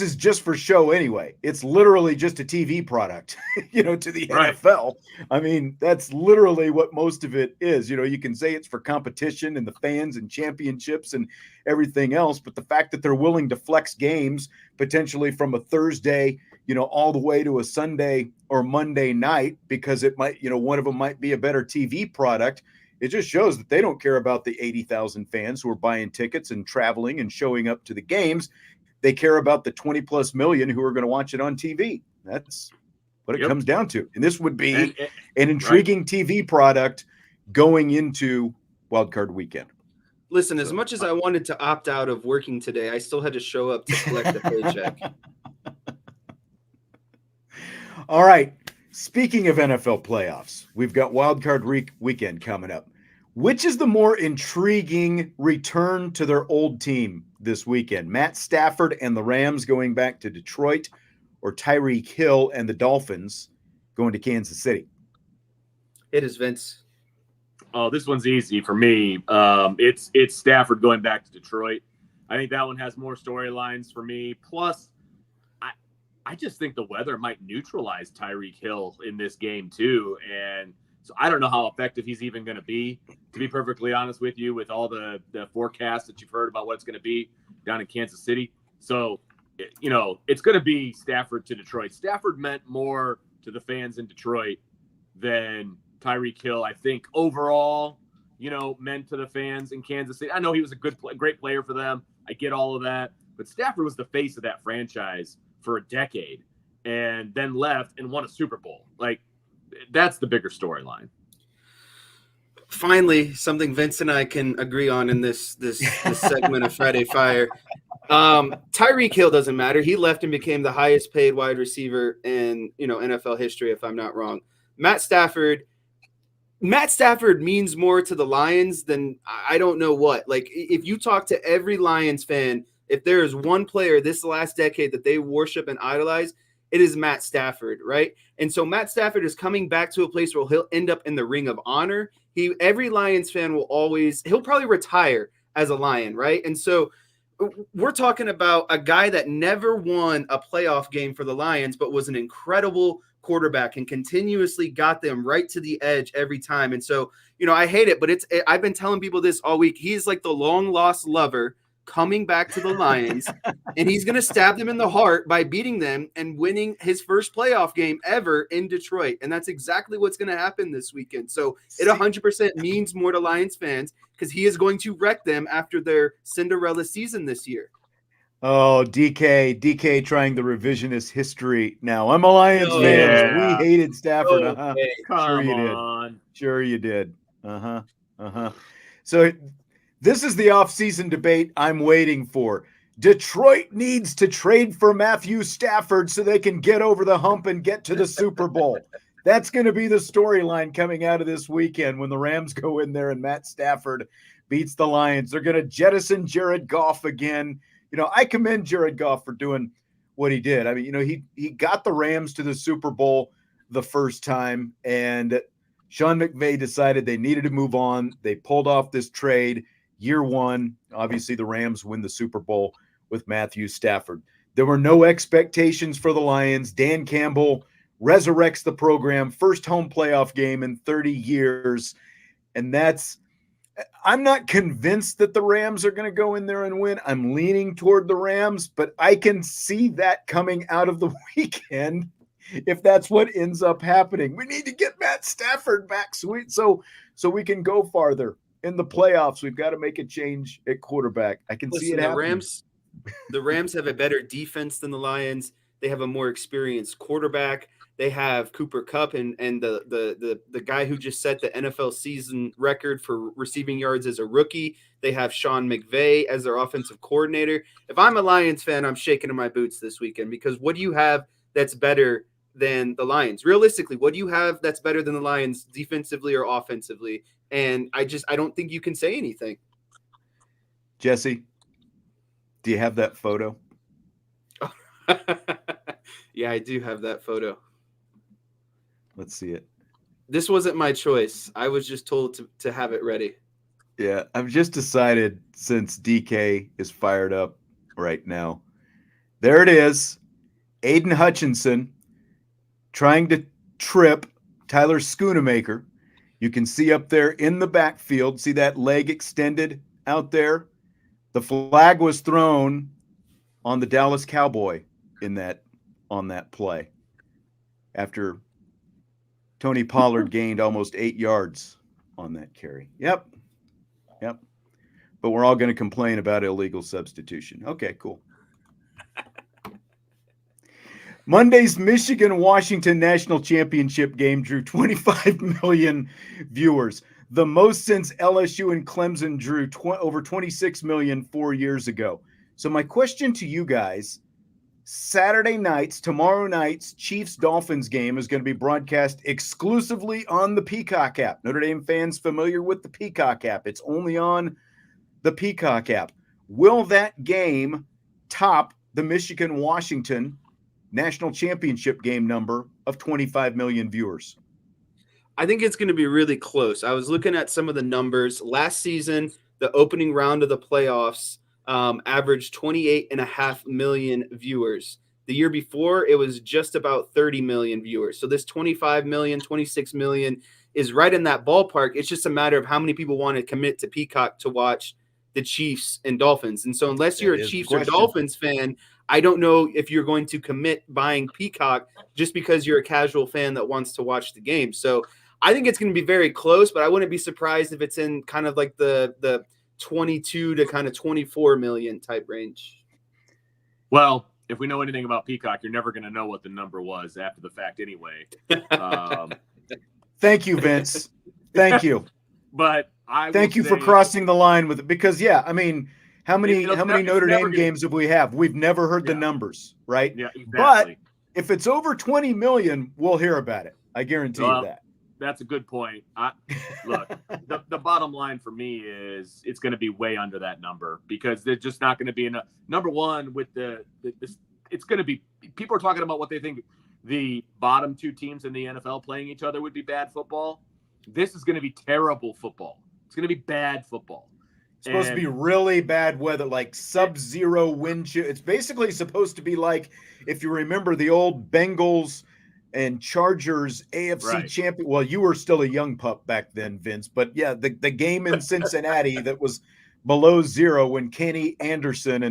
is just for show anyway. It's literally just a TV product, to the NFL. I mean, that's literally what most of it is. You can say it's for competition and the fans and championships and everything else, but the fact that they're willing to flex games potentially from a Thursday, all the way to a Sunday or Monday night because it might, one of them might be a better TV product. It just shows that they don't care about the 80,000 fans who are buying tickets and traveling and showing up to the games. They care about the 20 plus million who are going to watch it on TV. That's what it comes down to. And this would be an intriguing TV product going into Wildcard weekend. Listen, as much as I wanted to opt out of working today, I still had to show up to collect the paycheck. All right. Speaking of NFL playoffs, we've got Wildcard weekend coming up. Which is the more intriguing return to their old team this weekend? Matt Stafford and the Rams going back to Detroit, or Tyreek Hill and the Dolphins going to Kansas City? It is Vince. Oh, this one's easy for me. It's Stafford going back to Detroit. I think that one has more storylines for me. Plus, I just think the weather might neutralize Tyreek Hill in this game too. And so I don't know how effective he's even going to be perfectly honest with you, with all the forecasts that you've heard about what it's going to be down in Kansas City. So, it's going to be Stafford to Detroit. Stafford meant more to the fans in Detroit than Tyreek Hill, I think, overall, meant to the fans in Kansas City. I know he was a great player for them. I get all of that. But Stafford was the face of that franchise for a decade and then left and won a Super Bowl. Like, that's the bigger storyline. Finally, something Vince and I can agree on in this segment of Friday Fire. Tyreek Hill doesn't matter. He left and became the highest paid wide receiver in NFL history, if I'm not wrong. Matt Stafford means more to the Lions than I don't know what. Like, if you talk to every Lions fan, if there is one player this last decade that they worship and idolize, it is Matt Stafford, right? And so Matt Stafford is coming back to a place where he'll end up in the Ring of Honor. Every Lions fan he'll probably retire as a Lion, right? And so we're talking about a guy that never won a playoff game for the Lions, but was an incredible quarterback and continuously got them right to the edge every time. And so, I hate it, but I've been telling people this all week. He's like the long lost lover coming back to the Lions, and he's going to stab them in the heart by beating them and winning his first playoff game ever in Detroit. And that's exactly what's going to happen this weekend. So it 100% means more to Lions fans because he is going to wreck them after their Cinderella season this year. Oh, DK trying the revisionist history now. I'm a Lions fan. Yeah. We hated Stafford. Okay. Come on. Sure you did. So this is the offseason debate I'm waiting for. Detroit needs to trade for Matthew Stafford so they can get over the hump and get to the Super Bowl. That's going to be the storyline coming out of this weekend when the Rams go in there and Matt Stafford beats the Lions. They're going to jettison Jared Goff again. I commend Jared Goff for doing what he did. I mean, he got the Rams to the Super Bowl the first time, and Sean McVay decided they needed to move on. They pulled off this trade. Year one, obviously the Rams win the Super Bowl with Matthew Stafford. There were no expectations for the Lions. Dan Campbell resurrects the program, first home playoff game in 30 years. And I'm not convinced that the Rams are going to go in there and win. I'm leaning toward the Rams, but I can see that coming out of the weekend if that's what ends up happening. We need to get Matt Stafford back, sweet, so we can go farther. In the playoffs, we've got to make a change at quarterback. I can see it happening. The Rams have a better defense than the Lions. They have a more experienced quarterback. They have Cooper Kupp and the guy who just set the NFL season record for receiving yards as a rookie. They have Sean McVay as their offensive coordinator. If I'm a Lions fan, I'm shaking in my boots this weekend because what do you have that's better than the Lions? Realistically, what do you have that's better than the Lions defensively or offensively? And I don't think you can say anything. Jesse, do you have that photo? Yeah, I do have that photo. Let's see it. This wasn't my choice. I was just told to have it ready. Yeah, I've just decided since DK is fired up right now. There it is. Aiden Hutchinson trying to trip Tyler Schoonemaker. You can see up there in the backfield, see that leg extended out there? The flag was thrown on the Dallas Cowboy on that play after Tony Pollard gained almost 8 yards on that carry. Yep. But we're all going to complain about illegal substitution. Okay, cool. Monday's Michigan-Washington National Championship game drew 25 million viewers, the most since LSU and Clemson drew over 26 million 4 years ago. So my question to you guys, tomorrow night's Chiefs-Dolphins game is going to be broadcast exclusively on the Peacock app. Notre Dame fans familiar with the Peacock app. It's only on the Peacock app. Will that game top the Michigan-Washington National Championship game number of 25 million viewers? I think it's going to be really close. I was looking at some of the numbers. Last season, the opening round of the playoffs averaged 28.5 million viewers. The year before, it was just about 30 million viewers. So this 25 million, 26 million is right in that ballpark. It's just a matter of how many people want to commit to Peacock to watch the Chiefs and Dolphins. And so unless you're a Chiefs or Dolphins fan, I don't know if you're going to commit buying Peacock just because you're a casual fan that wants to watch the game. So I think it's going to be very close, but I wouldn't be surprised if it's in kind of like the 22 to kind of 24 million type range. Well, if we know anything about Peacock, you're never going to know what the number was after the fact anyway. Thank you, Vince. Thank you. But thank you for crossing the line with it, because I mean, how many Notre Dame games have we have? We've never heard the numbers, right? Yeah, exactly. But if it's over 20 million, we'll hear about it. I guarantee you that. That's a good point. Look, the bottom line for me is it's going to be way under that number, because they're just not going to be enough. Number one, with it's going to be, people are talking about what they think the bottom two teams in the NFL playing each other would be bad football. This is going to be terrible football. It's going to be bad football. It's supposed to be really bad weather, like sub-zero wind chill. It's basically supposed to be like, if you remember the old Bengals and Chargers AFC champion. Well, you were still a young pup back then, Vince. But yeah, the game in Cincinnati that was below zero when Kenny Anderson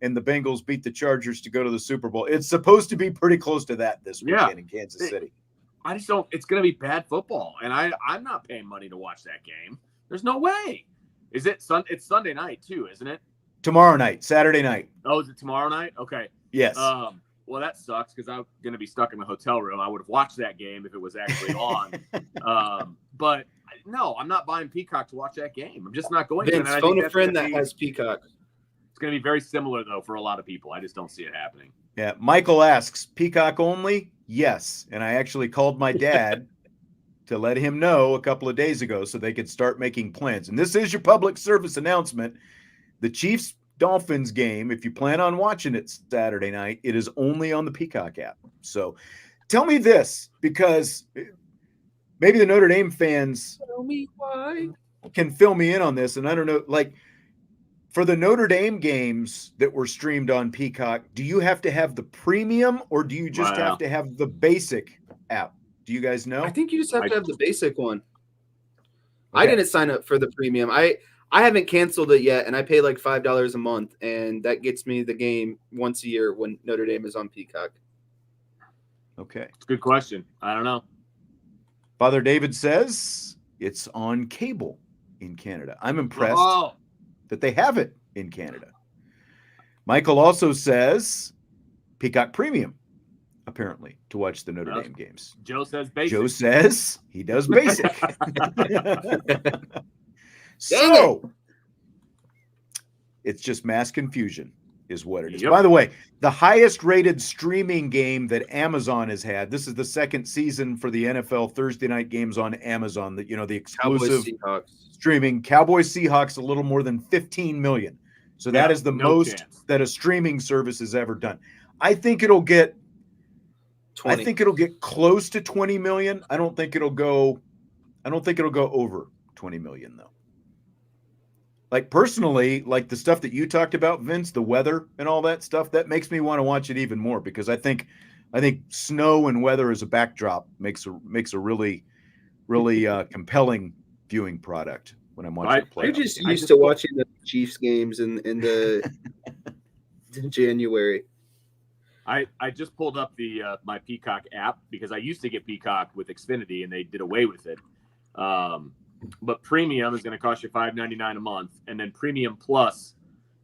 and the Bengals beat the Chargers to go to the Super Bowl. It's supposed to be pretty close to that this weekend in Kansas City. I just don't. It's going to be bad football, and I'm not paying money to watch that game. There's no way. Is it It's Sunday night too, isn't it? Tomorrow night, Saturday night. Oh, is it tomorrow night? Okay. Yes. Well, that sucks because I'm going to be stuck in my hotel room. I would have watched that game if it was actually on. But no, I'm not buying Peacock to watch that game. I'm just not going to. Phone a friend that has Peacock. It's going to be very similar, though, for a lot of people. I just don't see it happening. Yeah. Michael asks, Peacock only? Yes. And I actually called my dad to let him know a couple of days ago so they could start making plans. And this is your public service announcement. The Chiefs-Dolphins game, if you plan on watching it Saturday night, it is only on the Peacock app. So tell me this, because maybe the Notre Dame fans can fill me in on this. And I don't know, like, for the Notre Dame games that were streamed on Peacock, do you have to have the premium or do you just have to have the basic app? Do you guys know? I think you just have to have the basic one. Okay. I didn't sign up for the premium. I haven't canceled it yet, and I pay like $5 a month, and that gets me the game once a year when Notre Dame is on Peacock. Okay. It's a good question. I don't know. Father David says it's on cable in Canada. I'm impressed that they have it in Canada. Michael also says Peacock Premium, apparently, to watch the Notre Dame games. Joe says basic. Joe says he does basic. So it's just mass confusion is what it is. By the way, the highest rated streaming game that Amazon has had, this is the second season for the NFL Thursday night games on Amazon, that, the exclusive streaming. Cowboys Seahawks, a little more than 15 million. So that is the most that a streaming service has ever done. I think it'll get 20. I think it'll get close to 20 million. I don't think it'll go over 20 million though. Like personally, like the stuff that you talked about, Vince, the weather and all that stuff, that makes me want to watch it even more, because I think snow and weather as a backdrop makes a really compelling viewing product when I'm watching it play. You're just used to watching the Chiefs games in the in January. I just pulled up the my Peacock app because I used to get Peacock with Xfinity and they did away with it. But premium is going to cost you $5.99 a month, and then premium plus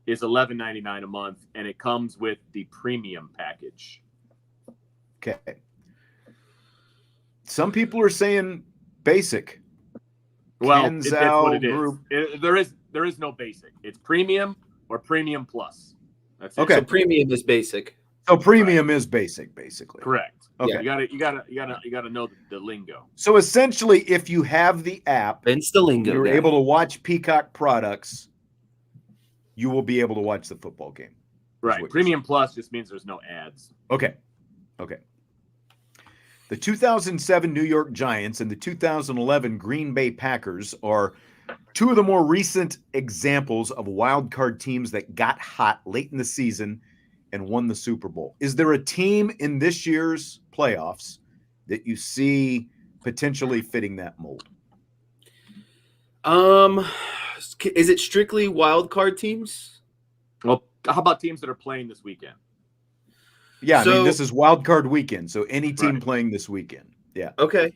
is $11.99 a month, and it comes with the premium package. Okay. Some people are saying basic. Well, that's what it is. There is no basic. It's premium or premium plus. That's it. Okay. So premium is basic. So premium is basic, basically. Correct. Okay. Yeah. You gotta know the lingo. So essentially, if you have the app, it's the lingo. You're able to watch Peacock products. You will be able to watch the football game. Right. Premium plus just means there's no ads. Okay. The 2007 New York Giants and the 2011 Green Bay Packers are two of the more recent examples of wildcard teams that got hot late in the season and won the Super Bowl. Is there a team in this year's playoffs that you see potentially fitting that mold? Is it strictly wild card teams? Well, how about teams that are playing this weekend? Yeah, I mean, this is wild card weekend, so any team Right. playing this weekend. Yeah. Okay.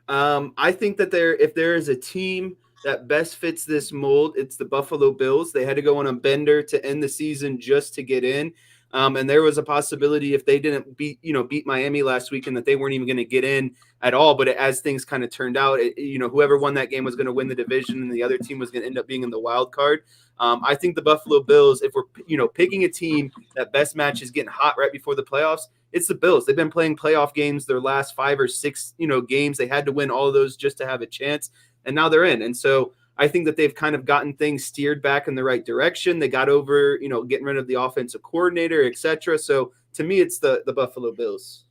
I think that if there is a team that best fits this mold, it's the Buffalo Bills. They had to go on a bender to end the season just to get in. And there was a possibility if they didn't beat Miami last weekend that they weren't even going to get in at all. But as things kind of turned out, whoever won that game was going to win the division, and the other team was going to end up being in the wild card. I think the Buffalo Bills, if we're picking a team that best matches getting hot right before the playoffs, it's the Bills. They've been playing playoff games their last 5 or 6 games. They had to win all of those just to have a chance, and now they're in. And so I think that they've kind of gotten things steered back in the right direction. They got over, getting rid of the offensive coordinator, etc. So to me, it's the Buffalo Bills.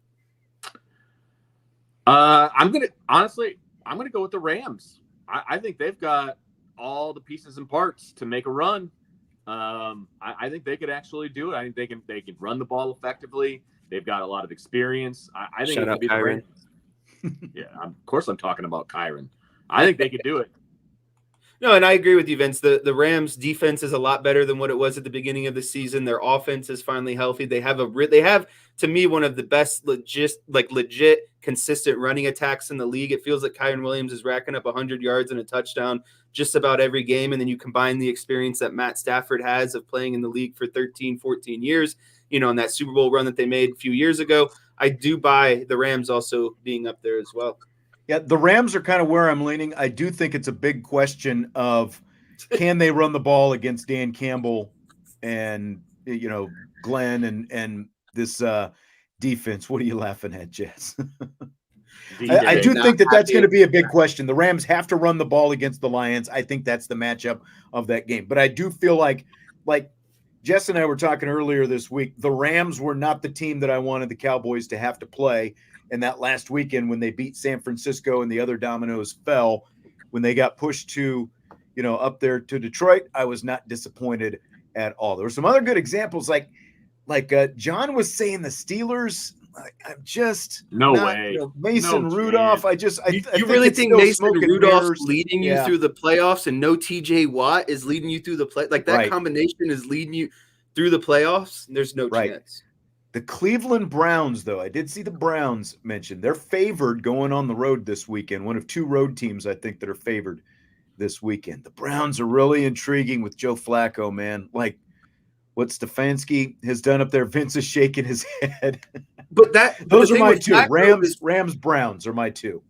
I'm gonna go with the Rams. I think they've got all the pieces and parts to make a run. I think they could actually do it. I think they can run the ball effectively. They've got a lot of experience. I think Shout it could out be the Kyron. Rams. Yeah, of course I'm talking about Kyron. I think they could do it. No, and I agree with you, Vince. The Rams defense is a lot better than what it was at the beginning of the season. Their offense is finally healthy. They have to me one of the best legit consistent running attacks in the league. It feels like Kyron Williams is racking up 100 yards and a touchdown just about every game. And then you combine the experience that Matt Stafford has of playing in the league for 13, 14 years, and that Super Bowl run that they made a few years ago. I do buy the Rams also being up there as well. Yeah, the Rams are kind of where I'm leaning. I do think it's a big question of can they run the ball against Dan Campbell and Glenn and this defense. What are you laughing at, Jess? I do think that's going to be a big question. The Rams have to run the ball against the Lions. I think that's the matchup of that game. But I do feel like Jess and I were talking earlier this week, the Rams were not the team that I wanted the Cowboys to have to play. And that last weekend when they beat San Francisco and the other dominoes fell, when they got pushed to, up there to Detroit, I was not disappointed at all. There were some other good examples, like John was saying the Steelers. I'm just no way. Mason Rudolph. Chance. You really think Mason Rudolph's leading you through the playoffs and no TJ Watt is leading you through the play? Like that combination is leading you through the playoffs? There's no chance. The Cleveland Browns, though, I did see the Browns mentioned. They're favored going on the road this weekend. One of 2 road teams, I think, that are favored this weekend. The Browns are really intriguing with Joe Flacco, man. Like what Stefanski has done up there. Vince is shaking his head. But those are my 2. Flacco Rams, Browns are my 2.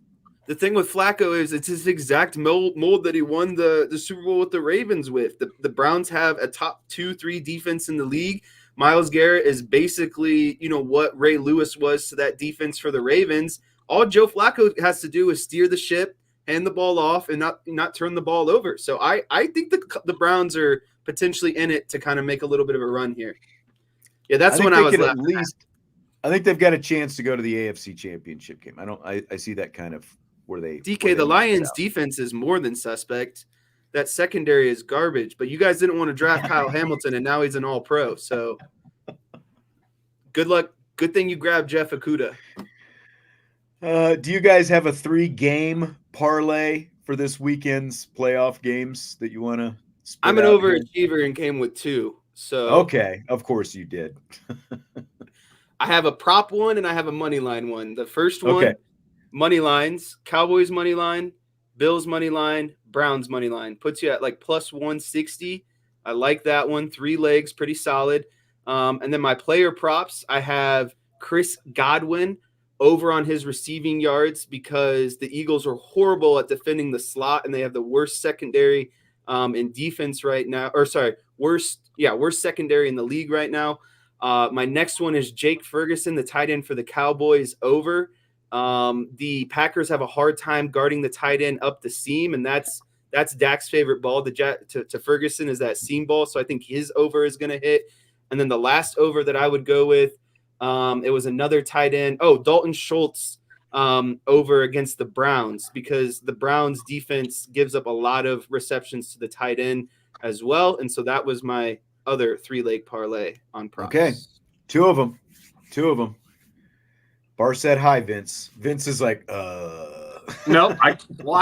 The thing with Flacco is it's his exact mold that he won the Super Bowl with the Ravens with. The Browns have a top 2-3 defense in the league. Myles Garrett is basically, what Ray Lewis was to that defense for the Ravens. All Joe Flacco has to do is steer the ship, hand the ball off, and not turn the ball over. So I think the Browns are potentially in it to kind of make a little bit of a run here. Yeah, that's when I was laughing at. I think they've got a chance to go to the AFC Championship game. I see that kind of where they DK, the Lions defense is more than suspect. That secondary is garbage, but you guys didn't want to draft Kyle Hamilton, and now he's an all-pro. So good luck. Good thing you grabbed Jeff Okudah. Do you guys have a 3-game parlay for this weekend's playoff games that you want to spit I'm an out overachiever here? And came with 2. So okay, of course you did. I have a prop one and I have a money line one. The first one, money lines, Cowboys money line, Bills money line, Browns money line. Puts you at like plus 160. I like that one. 3 legs, pretty solid. And then my player props, I have Chris Godwin over on his receiving yards because the Eagles are horrible at defending the slot and they have the worst secondary in defense right now. Worst secondary in the league right now. My next one is Jake Ferguson, the tight end for the Cowboys over. The Packers have a hard time guarding the tight end up the seam, and that's Dak's favorite ball to Ferguson is that seam ball. So I think his over is going to hit. And then the last over that I would go with, it was another tight end. Oh, Dalton Schultz over against the Browns because the Browns defense gives up a lot of receptions to the tight end as well. And so that was my other 3-leg parlay on props. Okay. Two of them. Bar said hi, Vince. Vince is like, No, I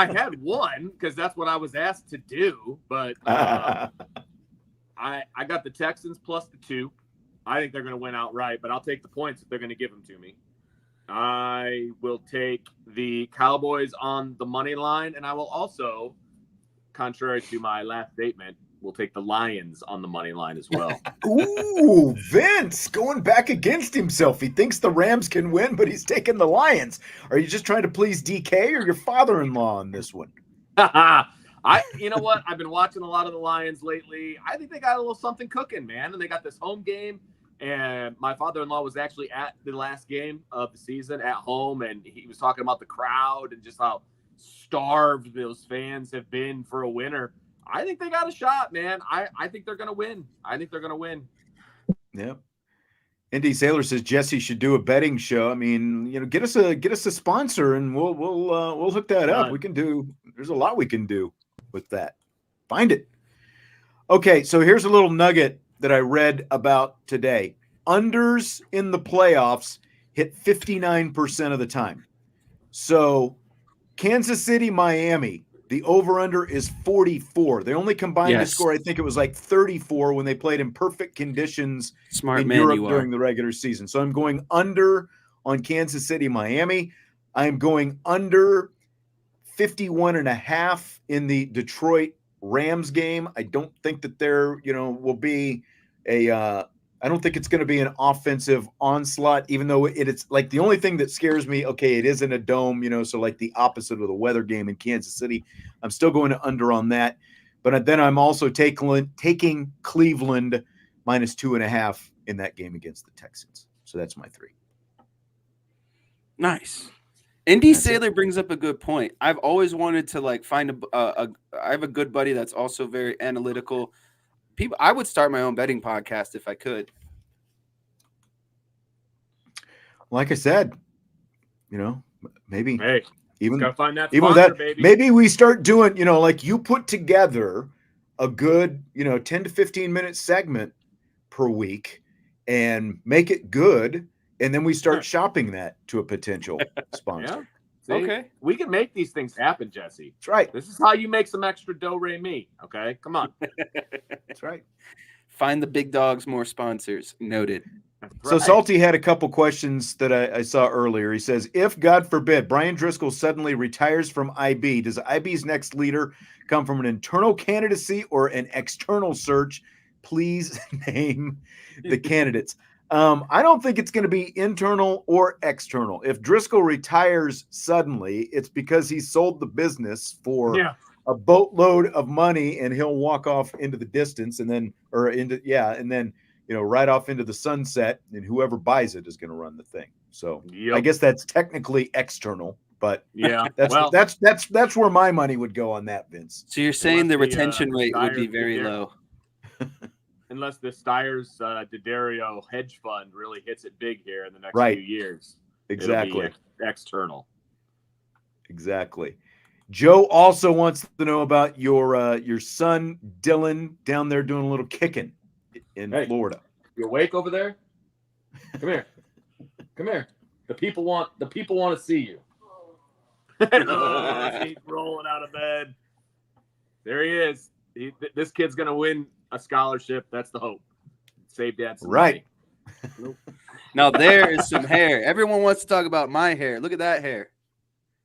had one because that's what I was asked to do, but I got the Texans plus the 2. I think they're going to win outright, but I'll take the points if they're going to give them to me. I will take the Cowboys on the money line, and I will also, contrary to my last statement, will take the Lions on the money line as well. Ooh, Vince going back against himself. He thinks the Rams can win, but he's taking the Lions. Are you just trying to please DK or your father-in-law on this one? You know what? I've been watching a lot of the Lions lately. I think they got a little something cooking, man. And they got this home game. And my father-in-law was actually at the last game of the season at home. And he was talking about the crowd and just how starved those fans have been for a winner. I think they got a shot, man. I think they're going to win. Yep. Indy Sailor says Jesse should do a betting show. I mean, get us a sponsor and we'll hook that up. There's a lot we can do with that. Find it. Okay, so here's a little nugget that I read about today. Unders in the playoffs hit 59% of the time. So Kansas City, Miami, the over-under is 44. They only combined to score, I think it was like 34 when they played in perfect conditions in Europe during the regular season. So I'm going under on Kansas City, Miami. I'm going under 51.5 in the Detroit Rams game. I don't think that there, will be I don't think it's going to be an offensive onslaught, even though it's like the only thing that scares me. Okay, it is in a dome, so like the opposite of the weather game in Kansas City. I'm still going to under on that, but then I'm also taking Cleveland minus 2.5 in that game against the Texans. So that's my 3. Nice. Indy Sailor brings up a good point. I've always wanted to find I have a good buddy that's also very analytical. I would start my own betting podcast if I could. Like I said, maybe even gotta find that even with sponsor, that, baby. maybe we start doing, like you put together a good, 10 to 15 minute segment per week and make it good, and then we start shopping that to a potential sponsor. Yeah. See, okay, we can make these things happen, Jesse. That's right. This is how you make some extra do-re-mi. Okay, come on. That's right. Find the big dogs, more sponsors. Noted. So Salty had a couple questions that I saw earlier. He says, if, God forbid, Brian Driscoll suddenly retires from IB, does IB's next leader come from an internal candidacy or an external search? Please name the candidates. I don't think it's going to be internal or external. If Driscoll retires suddenly, it's because he sold the business for a boatload of money, and he'll walk off into the distance and then right off into the sunset, and whoever buys it is going to run the thing. So I guess that's technically external, but that's where my money would go on that, Vince. So you're saying the retention rate would be very low. Unless the Steyer's D'Addario hedge fund really hits it big here in the next few years. Exactly. It'll be external. Exactly. Joe also wants to know about your son Dylan down there doing a little kicking in Florida. You awake over there? Come here. Come here. The people want to see you. He's rolling out of bed. There he is. This kid's gonna win a scholarship. That's the hope. Save Dad some money. Nope. Now there is some hair. Everyone wants to talk about my hair. Look at that hair.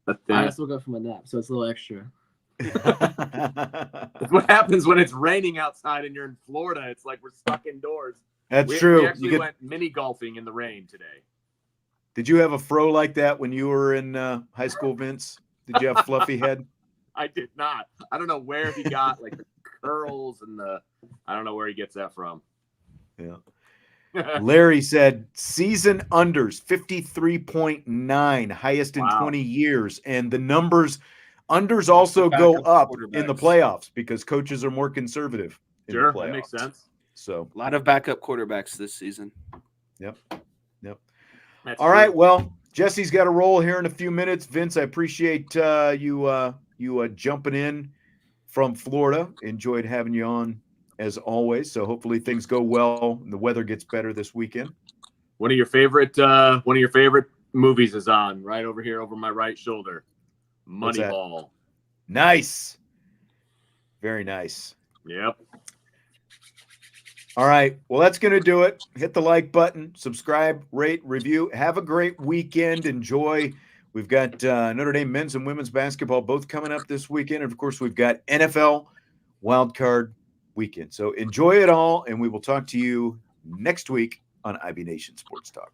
I just woke up from a nap, so it's a little extra. That's what happens when it's raining outside and you're in Florida. It's like we're stuck indoors. That's true. We actually went mini golfing in the rain today. Did you have a fro like that when you were in high school, Vince? Did you have fluffy head? I did not. I don't know where he got like the curls and I don't know where he gets that from. Yeah. Larry said season unders 53.9, highest in 20 years. And the unders also go up in the playoffs because coaches are more conservative in the playoffs. That makes sense. So a lot of backup quarterbacks this season. Yep. That's all right. Well, Jesse's got a roll here in a few minutes. Vince, I appreciate you jumping in from Florida. Enjoyed having you on as always. So hopefully things go well and the weather gets better this weekend. One of your favorite movies is on right over here over my right shoulder. Moneyball. Nice. Very nice. Yep. All right. Well, that's going to do it. Hit the like button, subscribe, rate, review. Have a great weekend. Enjoy. We've got Notre Dame men's and women's basketball both coming up this weekend. And, of course, we've got NFL Wildcard weekend. So enjoy it all, and we will talk to you next week on IB Nation Sports Talk.